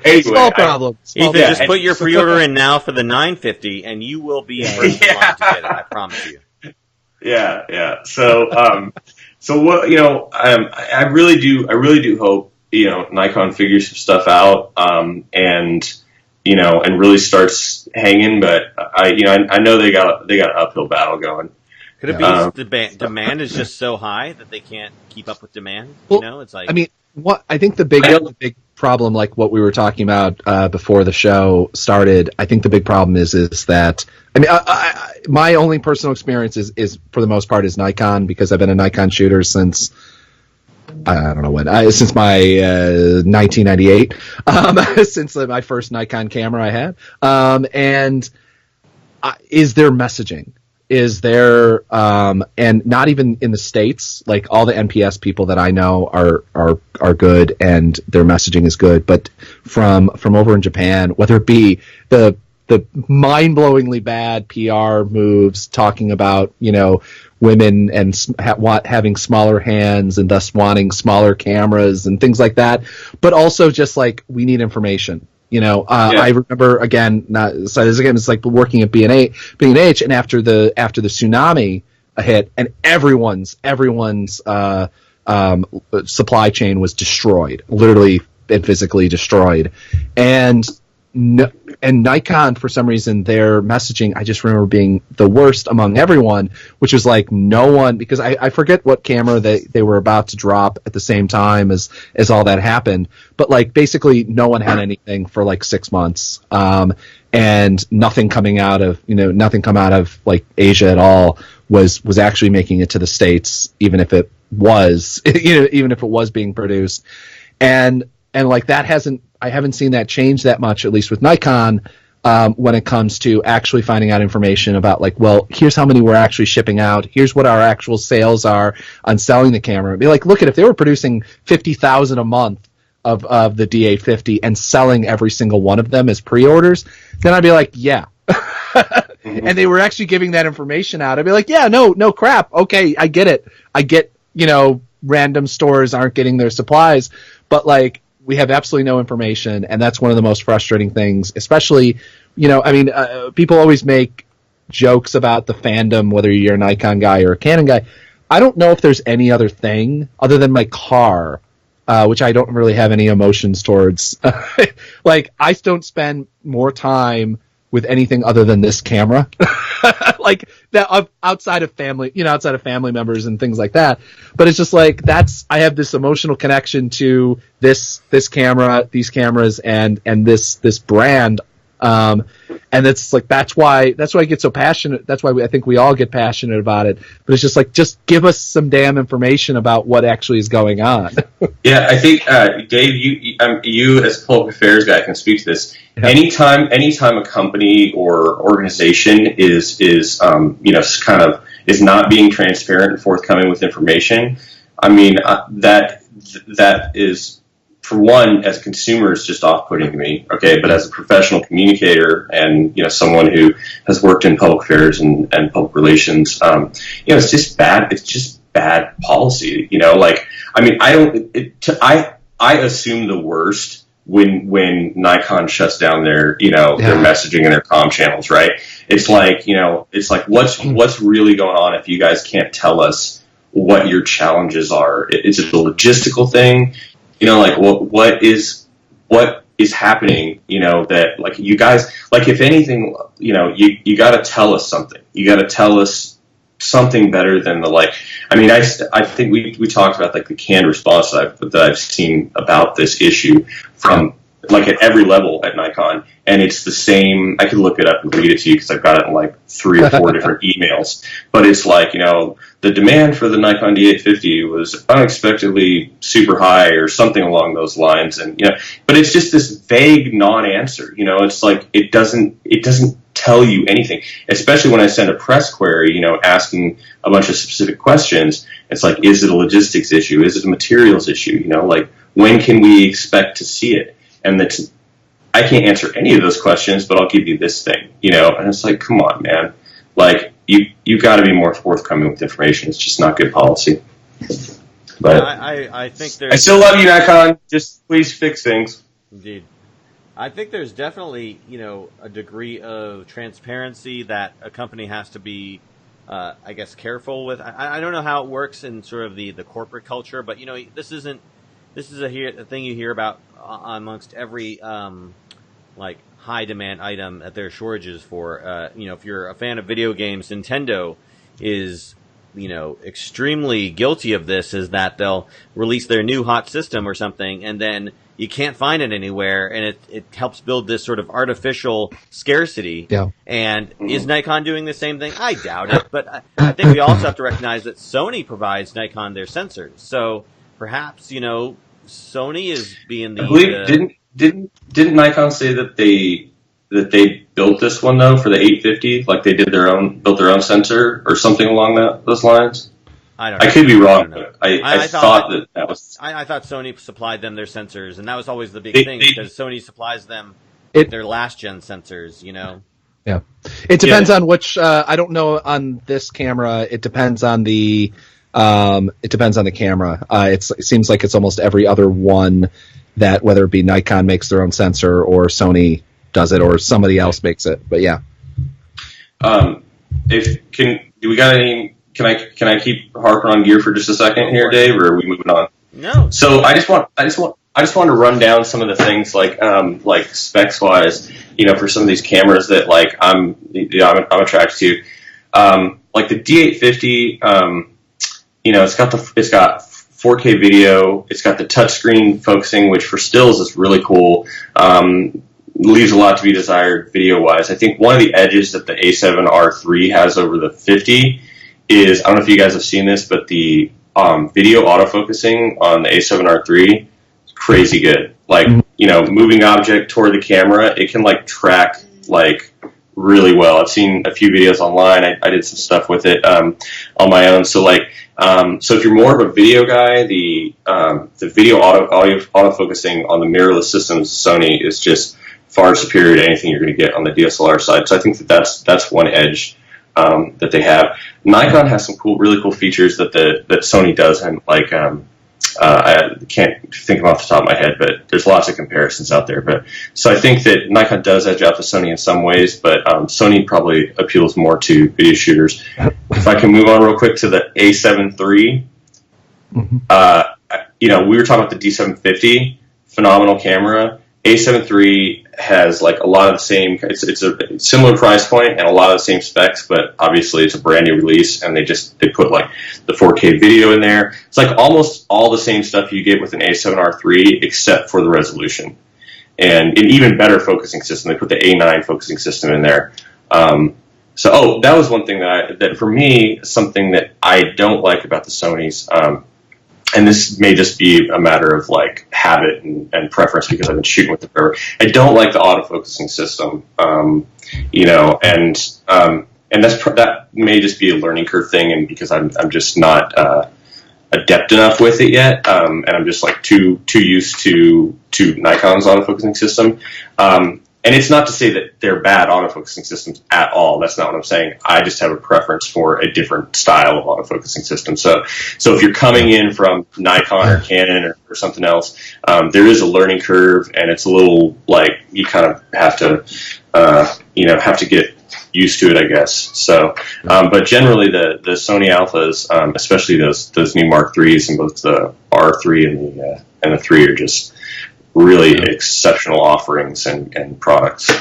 anyway, small problem. Ethan, just put your pre-order in now for the 950, and you will be first in line to get it. I promise you. Yeah. So what, I really do hope, Nikon figures some stuff out, and really starts hanging, but I know they got an uphill battle going. Could it be demand is just so high that they can't keep up with demand? Well, it's like, I mean, I think the big problem, like what we were talking about before the show started, I think the big problem is that, I mean, my only personal experience is for the most part is Nikon, because I've been a Nikon shooter since, I don't know when, since my 1998, since my first Nikon camera I had, and is there messaging? Is there, and not even in the States, like all the NPS people that I know are good and their messaging is good, but from over in Japan, whether it be the mind-blowingly bad PR moves talking about, women and having smaller hands and thus wanting smaller cameras and things like that, but also just like, we need information. I remember it's like working at B&H, and after the tsunami hit, and everyone's supply chain was destroyed, literally and physically destroyed. And Nikon, for some reason, their messaging, I just remember being the worst among everyone, which was like no one, because I forget what camera they were about to drop at the same time as all that happened. But like basically no one had anything for like 6 months. And nothing come out of like Asia at all was actually making it to the States, even if it was, even if it was being produced. And like that I haven't seen that change that much, at least with Nikon, when it comes to actually finding out information about like, well, here's how many we're actually shipping out. Here's what our actual sales are on selling the camera. It'd be like, look at if they were producing 50,000 a month of the D850 and selling every single one of them as pre-orders, then I'd be like, yeah. And they were actually giving that information out. I'd be like, yeah, no crap. Okay, I get it. I get, random stores aren't getting their supplies, but like, we have absolutely no information, and that's one of the most frustrating things, especially, people always make jokes about the fandom, whether you're a Nikon guy or a Canon guy. I don't know if there's any other thing other than my car, which I don't really have any emotions towards. Like, I don't spend more time with anything other than this camera, like that outside of family members and things like that. But it's just like, I have this emotional connection to this camera, these cameras, and this brand. And it's like, that's why I get so passionate. That's why I think we all get passionate about it. But it's just like, just give us some damn information about what actually is going on. Yeah, I think Dave, you as a public affairs guy can speak to this. Yeah. Anytime a company or organization is kind of is not being transparent and forthcoming with information, I mean that is, for one, as a consumer, is just off-putting to me. Okay, but as a professional communicator and someone who has worked in public affairs and public relations, it's just bad. It's just bad policy. I assume the worst when Nikon shuts down their their messaging and their comm channels. Right? It's like what's really going on if you guys can't tell us what your challenges are? Is it a logistical thing? What is happening, that like you guys, like if anything, you got to tell us something. You got to tell us something better than I think we talked about like the canned response that I've seen about this issue from like at every level at Nikon, and it's the same. I could look it up and read it to you because I've got it in like 3 or 4 different emails. But it's like, the demand for the Nikon D850 was unexpectedly super high or something along those lines, and but it's just this vague non-answer. It's like it doesn't tell you anything. Especially when I send a press query, asking a bunch of specific questions. It's like, is it a logistics issue? Is it a materials issue? Like when can we expect to see it? And I can't answer any of those questions, but I'll give you this thing, and it's like, come on, man. Like, you got to be more forthcoming with information. It's just not good policy. But I think I still love you, Nikon. Just please fix things. Indeed. I think there's definitely, a degree of transparency that a company has to be, I guess, careful with. I don't know how it works in sort of the corporate culture, but, this is a thing you hear about amongst every like high demand item that there are shortages for. If you're a fan of video games, Nintendo is extremely guilty of this. Is that they'll release their new hot system or something, and then you can't find it anywhere, and it helps build this sort of artificial scarcity. Yeah. And is Nikon doing the same thing? I doubt it, but I think we also have to recognize that Sony provides Nikon their sensors, so perhaps Sony is being the. I believe, didn't Nikon say that they built this one though for the 850? Like they built their own sensor or something along those lines. I don't know. I could be wrong. I thought that was. I thought Sony supplied them their sensors, and that was always the big thing because Sony supplies them their last gen sensors. Yeah, it depends on which. I don't know on this camera. It depends on the. It depends on the camera. It seems like it's almost every other one that, whether it be Nikon makes their own sensor or Sony does it or somebody else makes it. But yeah. Do we got any can I keep harping on gear for just a second here, Dave, or are we moving on? No. So I just want to run down some of the things like specs wise, for some of these cameras that like I'm attracted to. Like the D850, it's got 4K video. It's got the touchscreen focusing, which for stills is really cool. Leaves a lot to be desired video wise. I think one of the edges that the A7R3 has over the 50 is, I don't know if you guys have seen this, but the video autofocusing on the A7R3 is crazy good. Like, moving object toward the camera, it can like track like really well. I've seen a few videos online. I did some stuff with it on my own. So so if you're more of a video guy, the video autofocusing on the mirrorless systems Sony is just far superior to anything you're going to get on the DSLR side. So I think that's one edge that they have. Nikon has some really cool features that Sony doesn't. Like I can't think of them off the top of my head, but there's lots of comparisons out there. But so I think that Nikon does edge out to Sony in some ways, but Sony probably appeals more to video shooters. If I can move on real quick to the A7 III, we were talking about the D750, phenomenal camera. A7 III has like a lot of the same. It's a similar price point and a lot of the same specs, but obviously it's a brand new release, and they put like the 4K video in there. It's like almost all the same stuff you get with an A7R III, except for the resolution and an even better focusing system. They put the A9 focusing system in there. That was one thing that for me, something that I don't like about the Sonys. And this may just be a matter of like habit and preference because I've been shooting with it forever. I don't like the autofocusing system, and that may just be a learning curve thing, and because I'm just not adept enough with it yet, and I'm just like too used to Nikon's autofocusing system. And it's not to say that they're bad autofocusing systems at all. That's not what I'm saying. I just have a preference for a different style of autofocusing system. So if you're coming in from Nikon or Canon or something else, there is a learning curve, and it's a little like you kind of have to get used to it, I guess. So, but generally the Sony Alphas, especially those new Mark IIIs, and both the R3 and the 3 are just really exceptional offerings and products.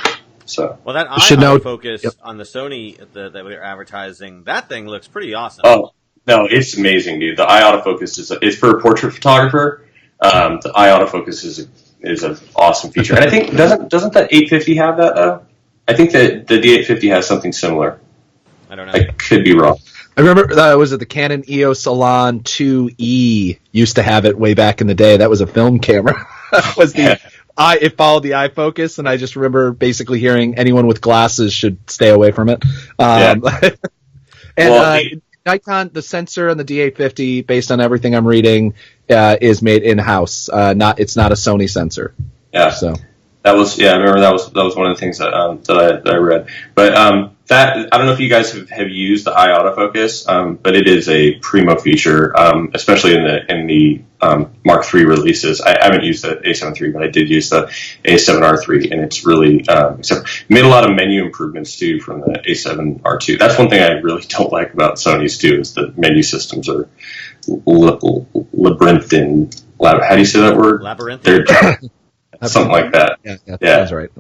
So, well, that autofocus on the Sony that we're advertising, that thing looks pretty awesome. Oh no, it's amazing, dude. The eye autofocus is for a portrait photographer. The eye autofocus is an awesome feature, and I think doesn't that 850 have that though? I think that the D850 has something similar. I don't know. I could be wrong. I remember was it the Canon EOS Salon 2E used to have it way back in the day. That was a film camera. It followed the eye focus, and I just remember basically hearing anyone with glasses should stay away from it. Nikon, the sensor on the D850, based on everything I'm reading, is made in house. It's not a Sony sensor. Yeah. So I remember that was one of the things that I read. But that I don't know if you guys have used the eye autofocus, but it is a primo feature, especially in the Mark III releases. I haven't used the A7 III, but I did use the A7R3, and it's really made a lot of menu improvements too from the A7R2. That's one thing I really don't like about Sony's too, is the menu systems are labyrinthine. How do you say that word? Labyrinthine. Something like that. Yeah, that's right.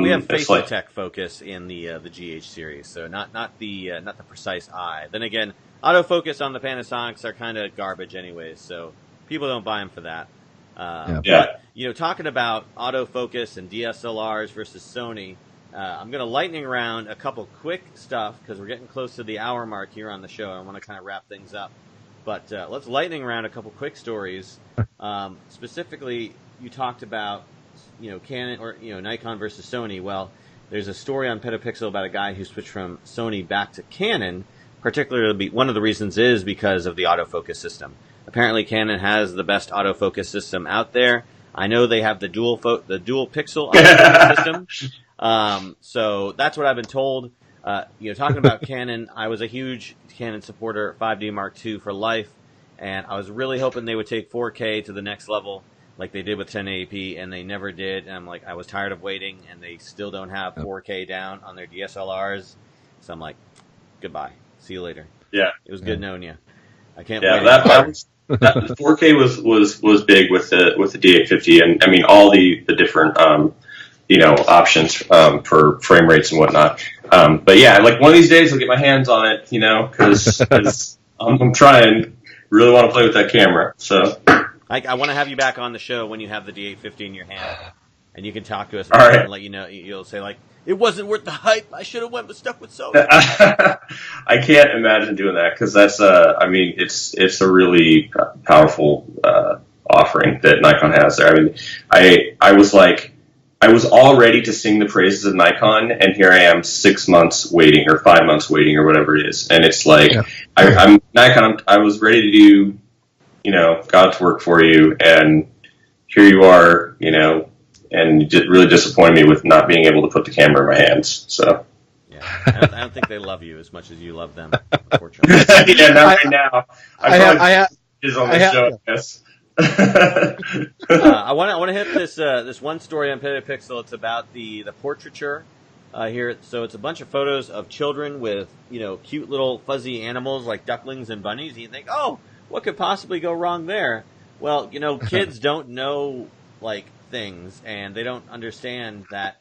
We have face detect focus in the GH series, so not the precise eye. Then again, autofocus on the Panasonics are kind of garbage anyways, so people don't buy them for that. But talking about autofocus and DSLRs versus Sony, I'm going to lightning round a couple quick stuff because we're getting close to the hour mark here on the show. I want to kind of wrap things up, but let's lightning round a couple quick stories. Specifically, you talked about Canon or Nikon versus Sony. Well, there's a story on Petapixel about a guy who switched from Sony back to Canon. Particularly, one of the reasons is because of the autofocus system. Apparently, Canon has the best autofocus system out there. I know they have the dual pixel autofocus system. So that's what I've been told. Talking about Canon, I was a huge Canon supporter, 5D Mark II for life, and I was really hoping they would take 4K to the next level, like they did with 1080p, and they never did. And I was tired of waiting, and they still don't have 4K down on their DSLRs. So I'm like, goodbye. See you later. Yeah. It was good knowing you. I can't Yeah, wait. that was that 4K was big with the D850, and I mean all the different options for frame rates and whatnot. But yeah, like one of these days I'll get my hands on it, because I'm trying. Really want to play with that camera. So I want to have you back on the show when you have the D850 in your hand, and you can talk to us about it and let you know. You'll say like, it wasn't worth the hype. I should have went with stuff with Sony. I can't imagine doing that because that's it's a really powerful offering that Nikon has there. I mean, I was all ready to sing the praises of Nikon, and here I am 6 months waiting or 5 months waiting or whatever it is, and it's like I'm Nikon. I was ready to do God's work for you, and here you are, and you really disappointed me with not being able to put the camera in my hands. So. I don't think they love you as much as you love them, unfortunately. Yeah, not right now. I is on the show, I guess. I want to hit this one story on Petapixel. It's about the portraiture here. So it's a bunch of photos of children with cute little fuzzy animals like ducklings and bunnies. And you think, oh, what could possibly go wrong there? Well, kids don't know like things, and they don't understand that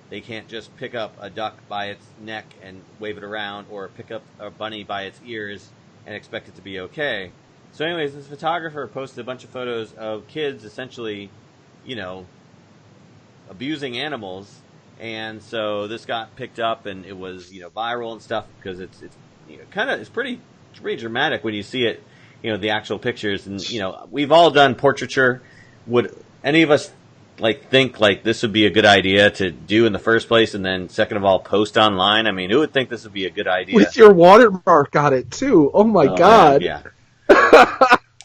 they can't just pick up a duck by its neck and wave it around, or pick up a bunny by its ears and expect it to be okay. So anyways, this photographer posted a bunch of photos of kids essentially, abusing animals. And so this got picked up, and it was, viral and stuff, because it's pretty dramatic when you see it, the actual pictures. And, we've all done portraiture. Would any of us think this would be a good idea to do in the first place, and then second of all, post online? I mean, who would think this would be a good idea? With your watermark on it too. Oh my God. Man, yeah.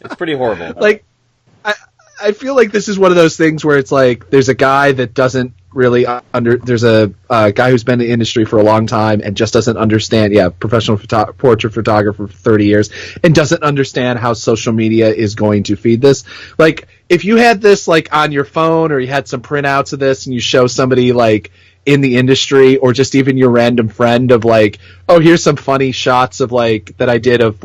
It's pretty horrible. I feel like this is one of those things where it's like there's a guy that doesn't really there's a guy who's been in the industry for a long time and just doesn't understand, professional portrait photographer for 30 years, and doesn't understand how social media is going to feed this. Like, if you had this on your phone, or you had some printouts of this and you show somebody in the industry, or just even your random friend of oh, here's some funny shots of that I did of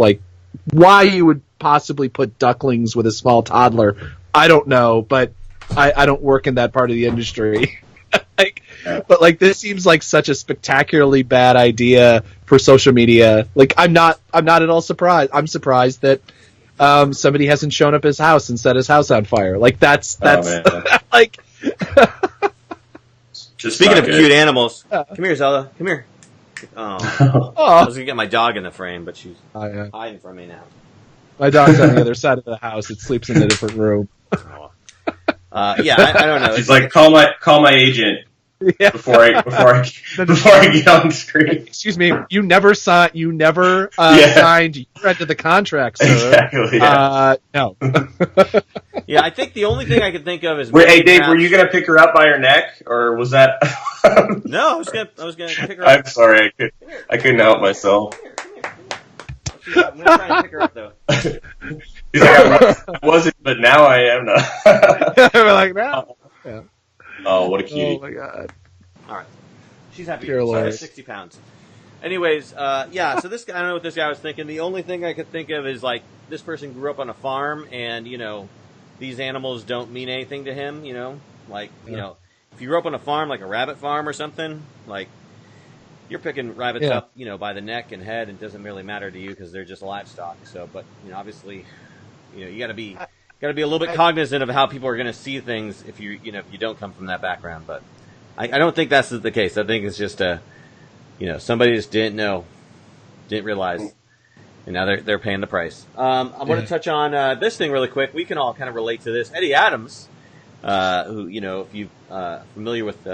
why you would possibly put ducklings with a small toddler. I don't know, but I don't work in that part of the industry. But this seems like such a spectacularly bad idea for social media. I'm not at all surprised. I'm surprised that somebody hasn't shown up his house and set his house on fire. That's Speaking of cute animals, come here, Zelda. Come here. Oh. I was gonna get my dog in the frame, but she's hiding from me now. My dog's on the other side of the house. It sleeps in a different room. I don't know. She's like, call my agent before I get on screen. Excuse me, you never signed. You read to the contract, sir. Exactly. Yeah. No. Yeah, I think the only thing I could think of is. Wait, hey Dave, were you gonna pick her up by her neck, or was that? No, I was gonna pick her up. I'm sorry, I couldn't help myself. I'm gonna try to pick her up though. He's like, I wasn't, but now I am now. We're like, no. Yeah. Oh, what a cutie! Oh my God! All right, she's happy. She's 60 pounds. Anyways, so this guy, I don't know what this guy was thinking. The only thing I could think of is this person grew up on a farm, and these animals don't mean anything to him. If you grew up on a farm, like a rabbit farm or something, you're picking rabbits up, by the neck and head, and it doesn't really matter to you because they're just livestock. So, but obviously, you got to be a little bit cognizant of how people are going to see things if you don't come from that background. But I don't think that's the case. I think it's just somebody just didn't realize, and now they're paying the price. I want to touch on this thing really quick. We can all kind of relate to this. Eddie Adams, who if you familiar with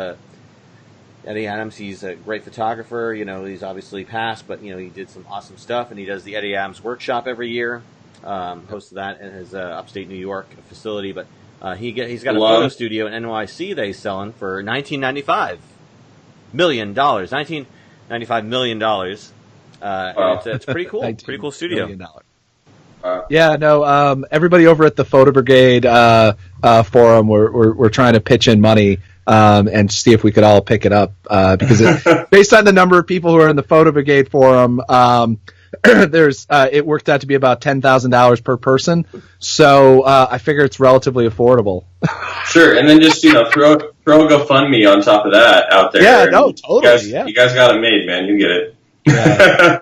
Eddie Adams, he's a great photographer. He's obviously passed, but he did some awesome stuff, and he does the Eddie Adams workshop every year. Hosted that in his upstate New York facility, but he's got a photo studio in NYC that he's selling for $19.95 million. $19.95 million. It's pretty cool. Pretty cool studio. Yeah, no. Everybody over at the Photo Brigade forum, we're trying to pitch in money and see if we could all pick it up because based on the number of people who are in the Photo Brigade forum, there's it worked out to be about $10,000 per person. So I figure it's relatively affordable. Sure, and then just throw a GoFundMe on top of that out there. Yeah, no, totally. You guys got it made, man. You get it. Yeah.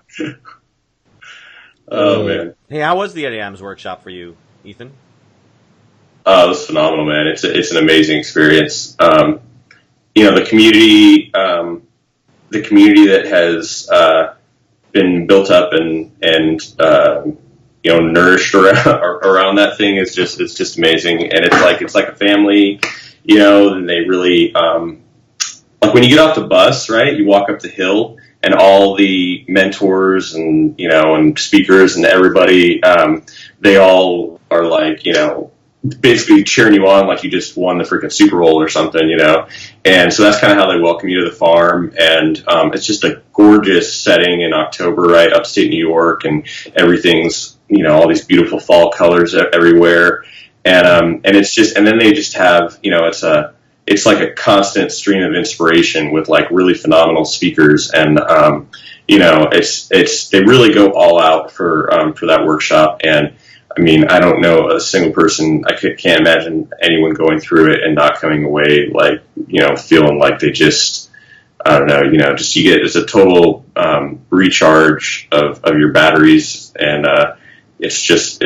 Oh man. Hey, how was the Eddie Adams workshop for you, Ethan? It was phenomenal, man. It's an amazing experience. The community that has been built up and nourished around that thing is just amazing. And it's like a family, and they really like when you get off the bus, right? You walk up the hill. And all the mentors and speakers and everybody, they all are like, basically cheering you on like you just won the freaking Super Bowl or something, And so that's kind of how they welcome you to the farm. And it's just a gorgeous setting in October, right? Upstate New York, and everything's, all these beautiful fall colors everywhere. And it's just, and then they just have, it's like a constant stream of inspiration with like really phenomenal speakers, and they really go all out for that workshop. And I mean, I don't know a single person. Can't imagine anyone going through it and not coming away like feeling like they just, I don't know, just you get, it's a total recharge of your batteries, and it's just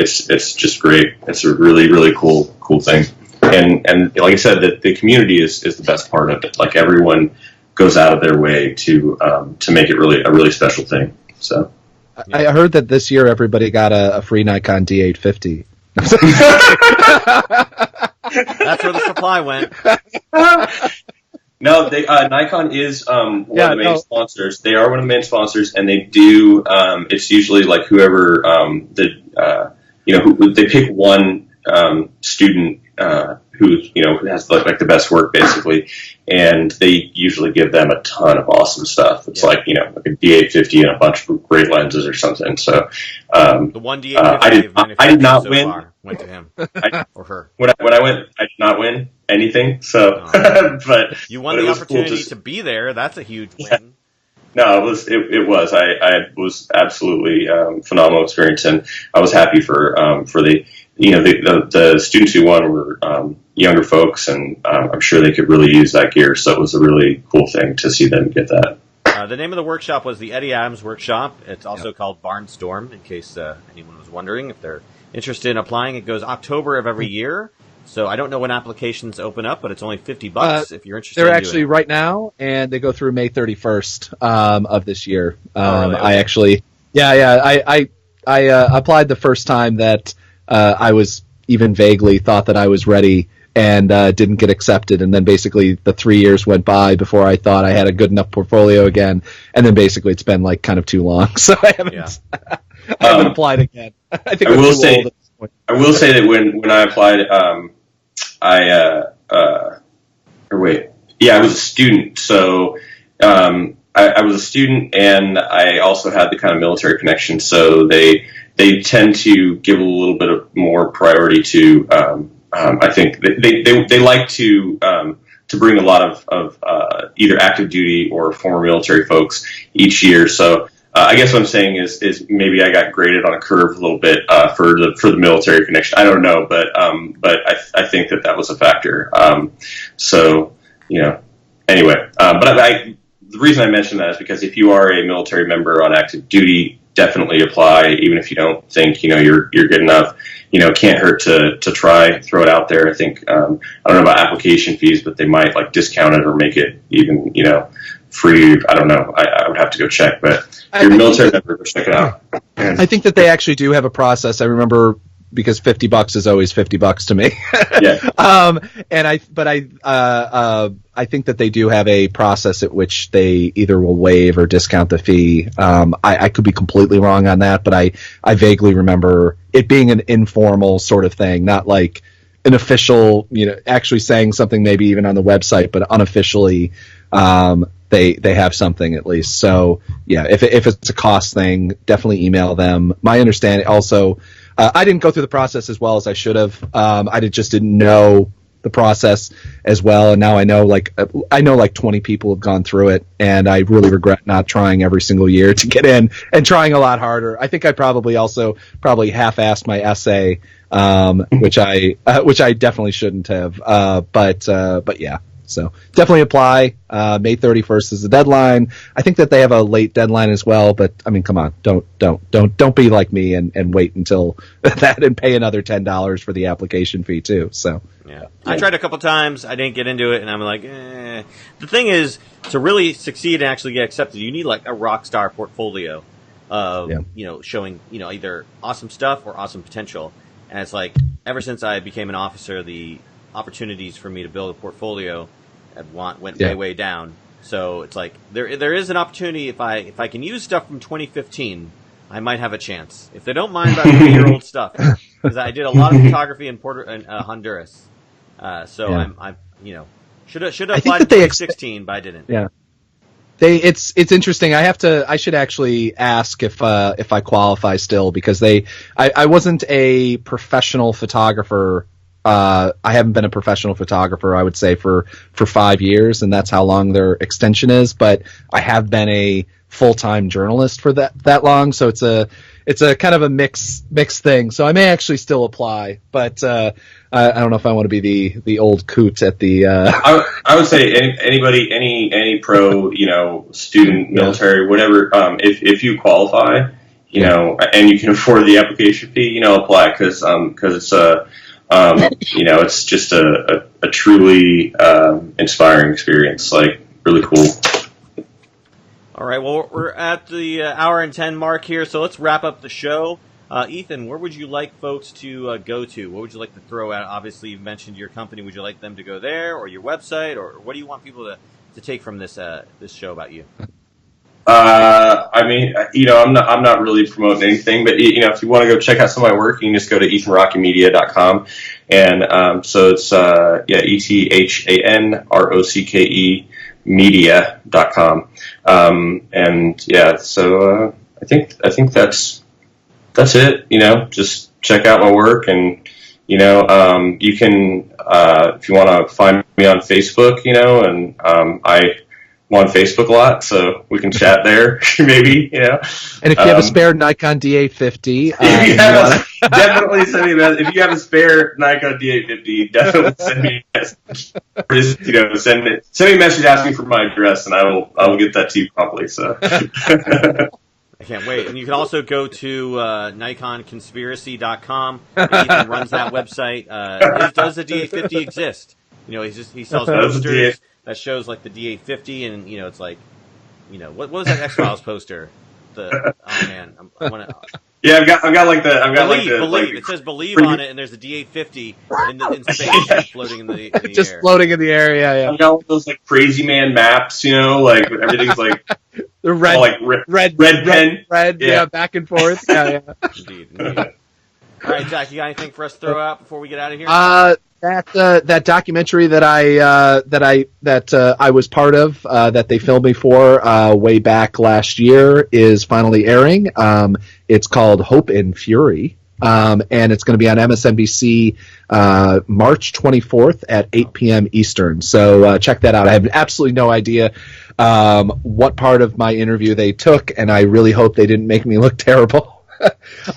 great. It's a really, really cool thing. And like I said, the community is the best part of it. Like everyone goes out of their way to make it really a really special thing. So I heard that this year everybody got a free Nikon D850. That's where the supply went. No, Nikon is one of the main sponsors. They are one of the main sponsors, and they do. It's usually like whoever they pick one student who has like the best work basically, and they usually give them a ton of awesome stuff. It's like like a D850 and a bunch of great lenses or something. So the one D850 I did not so win. Far went to him or her. When I went, I did not win anything. So, but you won the opportunity to be there. That's a huge win. Yeah. No, it was. I was absolutely phenomenal experience, and I was happy for the students who won were younger folks, and I'm sure they could really use that gear. So it was a really cool thing to see them get that. The name of the workshop was the Eddie Adams Workshop. It's also called Barnstorm, in case anyone was wondering if they're interested in applying. It goes October of every year. So I don't know when applications open up, but it's only $50 if you're interested. They're in actually doing it. Right now, and they go through May 31st of this year. Really? Okay. I actually, I applied the first time that I was even vaguely thought that I was ready, and didn't get accepted. And then basically the 3 years went by before I thought I had a good enough portfolio again. And then basically it's been like kind of too long, so I haven't I haven't applied again. I think I will say that when I applied. I was a student, so I was a student, and I also had the kind of military connection, so they tend to give a little bit of more priority to I think they like to bring a lot of either active duty or former military folks each year. So I guess what I'm saying is maybe I got graded on a curve a little bit for the military connection. I don't know, but I think that was a factor. Anyway, but the reason I mention that is because if you are a military member on active duty, definitely apply, even if you don't think you're good enough. Can't hurt to try, throw it out there. I think I don't know about application fees, but they might like discount it or make it even free. I don't know. I would have to go check, but if you're a military member, go check it out. I think that they actually do have a process. I remember because $50 is always $50 to me. Yeah. I think that they do have a process at which they either will waive or discount the fee. I could be completely wrong on that, but I vaguely remember it being an informal sort of thing, not like an official, actually saying something maybe even on the website, but unofficially, they have something at least. So yeah, if it's a cost thing, definitely email them. My understanding also, I didn't go through the process as well as I should have. I just didn't know the process as well. And now I know like 20 people have gone through it, and I really regret not trying every single year to get in and trying a lot harder. I think I probably half-assed my essay, which I definitely shouldn't have. But yeah. So definitely apply. May 31st is the deadline. I think that they have a late deadline as well, but I mean, come on, don't be like me and wait until that and pay another $10 for the application fee too. So yeah, I tried a couple times. I didn't get into it, and I'm like, eh. The thing is, to really succeed and actually get accepted, you need like a rock star portfolio of showing either awesome stuff or awesome potential. And it's like ever since I became an officer, the opportunities for me to build a portfolio went way down. So it's like there is an opportunity if I can use stuff from 2015, I might have a chance. If they don't mind about 3-year-old stuff, because I did a lot of photography in Honduras, I'm should have applied in 2016, but I didn't. Yeah. It's interesting. I should actually ask if I qualify still, because I wasn't a professional photographer. I haven't been a professional photographer, I would say, for 5 years, and that's how long their extension is. But I have been a full-time journalist for that long, so it's a kind of a mixed thing. So I may actually still apply, but I don't know if I want to be the old coot at the. I would say anybody, any pro, student, military, whatever. If you qualify, and you can afford the application fee, apply because it's it's just a truly inspiring experience, like really cool. All right, well, we're at the hour and 10 mark here, so let's wrap up the show. Ethan, where would you like folks to go to? What would you like to throw out? Obviously, you've mentioned your company. Would you like them to go there, or your website, or what do you want people to take from this show about you? I'm not really promoting anything, but if you want to go check out some of my work, you can just go to ethanrockemedia.com, and so it's ETHANROCKE media.com, so I think that's it. Just check out my work, and you can if you want to find me on Facebook, and I'm on Facebook a lot, so we can chat there, maybe, And if you have a spare Nikon D850, definitely send me a message. If you have a spare Nikon D850, definitely send me a message. Or just, send me a message asking for my address, and I will get that to you promptly. So. I can't wait. And you can also go to NikonConspiracy.com. Ethan runs that website. Does the D850 exist? He sells posters that shows like the D850, and it's like, what was that X-Files poster? I want to. Yeah, I've got Believe. It says Believe on it, and there's a D850 in space floating in the just air. Floating in the air. Yeah. I've got one of those like crazy man maps, like everything's like the red, all, like red pen, back and forth. Yeah. Indeed. All right, Jack, you got anything for us to throw out before we get out of here? That documentary that I was part of, that they filmed me for way back last year, is finally airing. It's called Hope and Fury, and it's going to be on MSNBC March 24th at 8 p.m. Eastern. So check that out. I have absolutely no idea what part of my interview they took, and I really hope they didn't make me look terrible.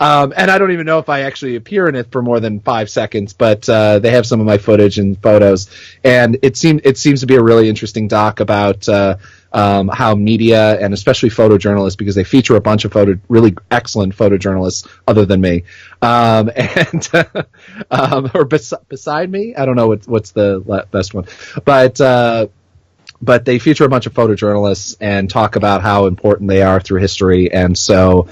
And I don't even know if I actually appear in it for more than 5 seconds, but they have some of my footage and photos, and it seems to be a really interesting doc about how media, and especially photojournalists, because they feature a bunch of really excellent photojournalists other than me, or beside me. I don't know what's the best one, but they feature a bunch of photojournalists and talk about how important they are through history, and so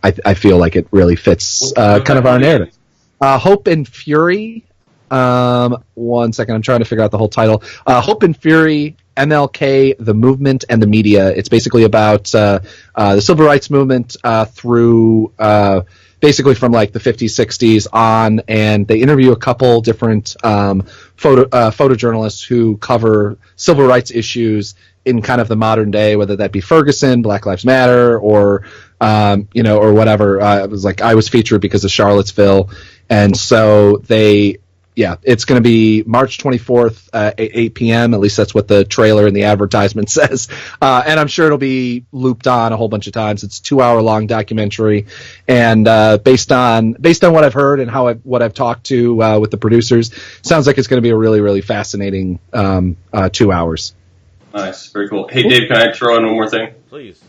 I feel like it really fits kind of our narrative. Hope and Fury. 1 second, I'm trying to figure out the whole title. Hope and Fury, MLK, the Movement, and the Media. It's basically about the civil rights movement through basically from like the 50s, 60s on, and they interview a couple different photojournalists who cover civil rights issues in kind of the modern day, whether that be Ferguson, Black Lives Matter, or or whatever. It was like I was featured because of Charlottesville, and so they yeah, it's going to be March 24th at 8 p.m. At least that's what the trailer and the advertisement says. And I'm sure it'll be looped on a whole bunch of times. It's a 2-hour long documentary, and based on what I've heard and what I've talked to with the producers, sounds like it's going to be a really, really fascinating 2 hours. Nice, very cool. Hey, Dave, can I throw in one more thing? Please.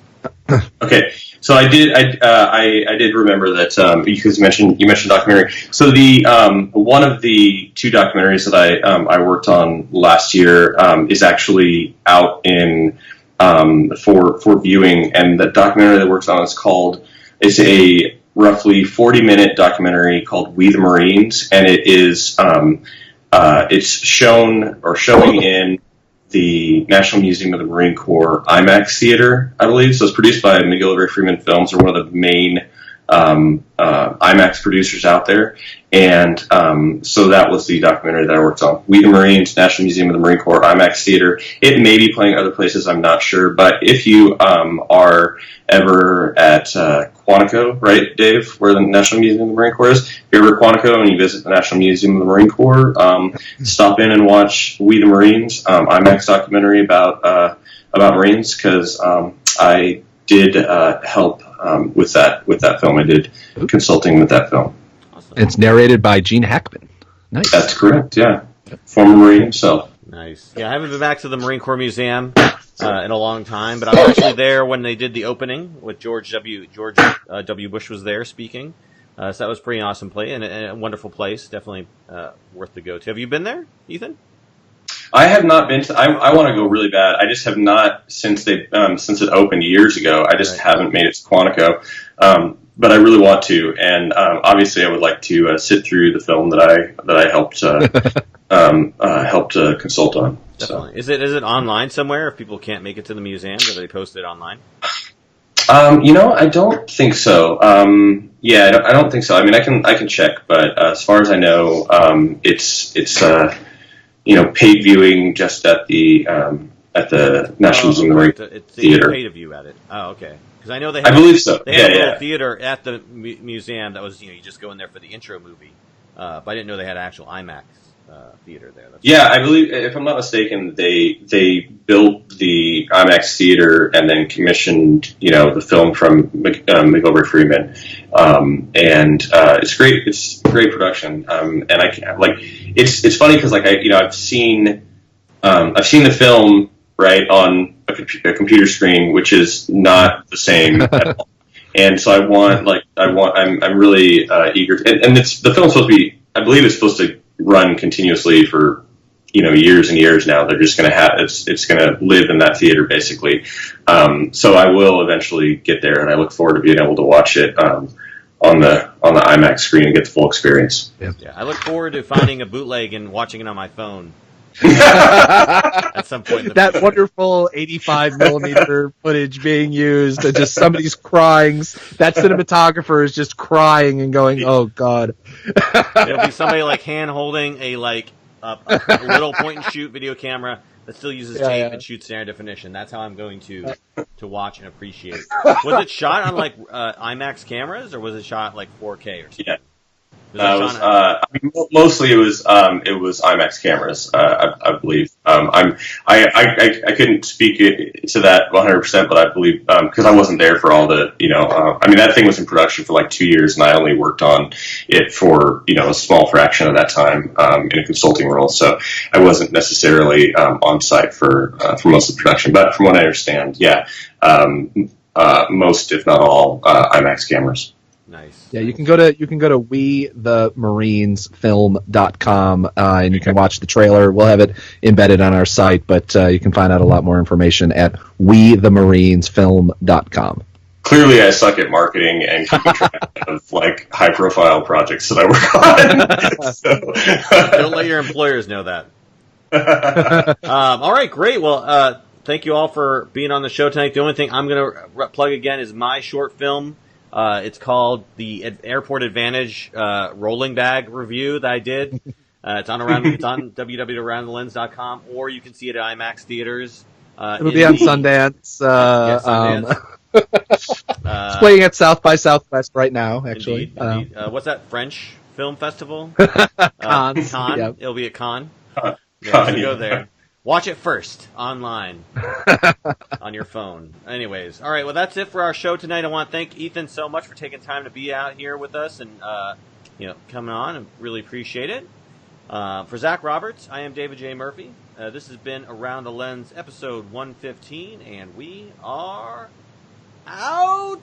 Okay, so I did remember that because you mentioned documentary. So the one of the 2 documentaries that I worked on last year is actually out in for viewing, and the documentary that I worked on is a roughly 40-minute documentary called "We the Marines," and it's showing in the National Museum of the Marine Corps IMAX theater, I believe. So it's produced by McGillivray Freeman Films, or one of the main IMAX producers out there. And so that was the documentary that I worked on. We the Marines, National Museum of the Marine Corps IMAX theater. It may be playing other places, I'm not sure. But if you are ever at Quantico, right, Dave, where the National Museum of the Marine Corps is, if you're ever at Quantico and you visit the National Museum of the Marine Corps, stop in and watch We the Marines, IMAX documentary about Marines, because I did help with that film. I did consulting with that film. Awesome. It's narrated by Gene Hackman. Nice. That's correct, yeah. Former Marine himself. Nice. Yeah, I haven't been back to the Marine Corps Museum in a long time, but I was actually there when they did the opening with George W. Bush was there speaking. So that was a pretty awesome place and a wonderful place. Definitely worth the go to. Have you been there, Ethan? I have not been to. I want to go really bad. I just have not since it opened years ago. I just haven't made it to Quantico, but I really want to. And obviously, I would like to sit through the film that I helped consult on. Definitely. So. Is it online somewhere? If people can't make it to the museum, do they post it online? I don't think so. I don't think so. I mean, I can check, but as far as I know, it's paid viewing just at the National Museum of the Marine Theater. Pay to view at it. Oh, okay. Because I know they. I believe so. They had a little theater at the museum that was you just go in there for the intro movie, but I didn't know they had an actual IMAX theater there. I believe, if I'm not mistaken, they built the IMAX theater and then commissioned the film from McGillivray Freeman, and it's great. It's great production, and I can't, it's funny because I've seen the film right on a computer screen, which is not the same at all. And so I'm really eager and the film's supposed to be, I believe it's supposed to run continuously for years and years now. They're just going to it's going to live in that theater basically. So I will eventually get there, and I look forward to being able to watch it on the IMAX screen and get the full experience. Yeah, I look forward to finding a bootleg and watching it on my phone. At some point, that wonderful 85 millimeter footage being used, and just somebody's crying. That cinematographer is just crying and going, "Oh God!" There'll be somebody hand holding a little point and shoot video camera that still uses tape and shoots standard definition. That's how I'm going to watch and appreciate. Was it shot on IMAX cameras, or was it shot 4K or something? Yeah. Mostly it was IMAX cameras, I believe. I couldn't speak to that 100%, but I believe because I wasn't there for all the that thing was in production for 2 years, and I only worked on it for a small fraction of that time in a consulting role, so I wasn't necessarily on site for most of the production. But from what I understand, most if not all IMAX cameras. Nice. Yeah, you can go to WeTheMarinesFilm.com and you can watch the trailer. We'll have it embedded on our site, but you can find out a lot more information at WeTheMarinesFilm.com. Clearly, I suck at marketing and keeping track of high-profile projects that I work on. Don't let your employers know that. All right, great. Well, thank you all for being on the show tonight. The only thing I'm going to plug again is my short film. It's called the Airport Advantage rolling bag review that I did. It's on www.aroundthelens.com, or you can see it at IMAX theaters. It'll be on Sundance. Sundance. It's playing at South by Southwest right now, actually. Indeed. What's that, French film festival. Cons, Con. yep. It'll be a con. Con, So yeah. go there. Watch it first online on your phone. Anyways, all right. Well, that's it for our show tonight. I want to thank Ethan so much for taking time to be out here with us and coming on. I really appreciate it. For Zach Roberts, I am David J. Murphy. This has been Around the Lens, episode 115, and we are out.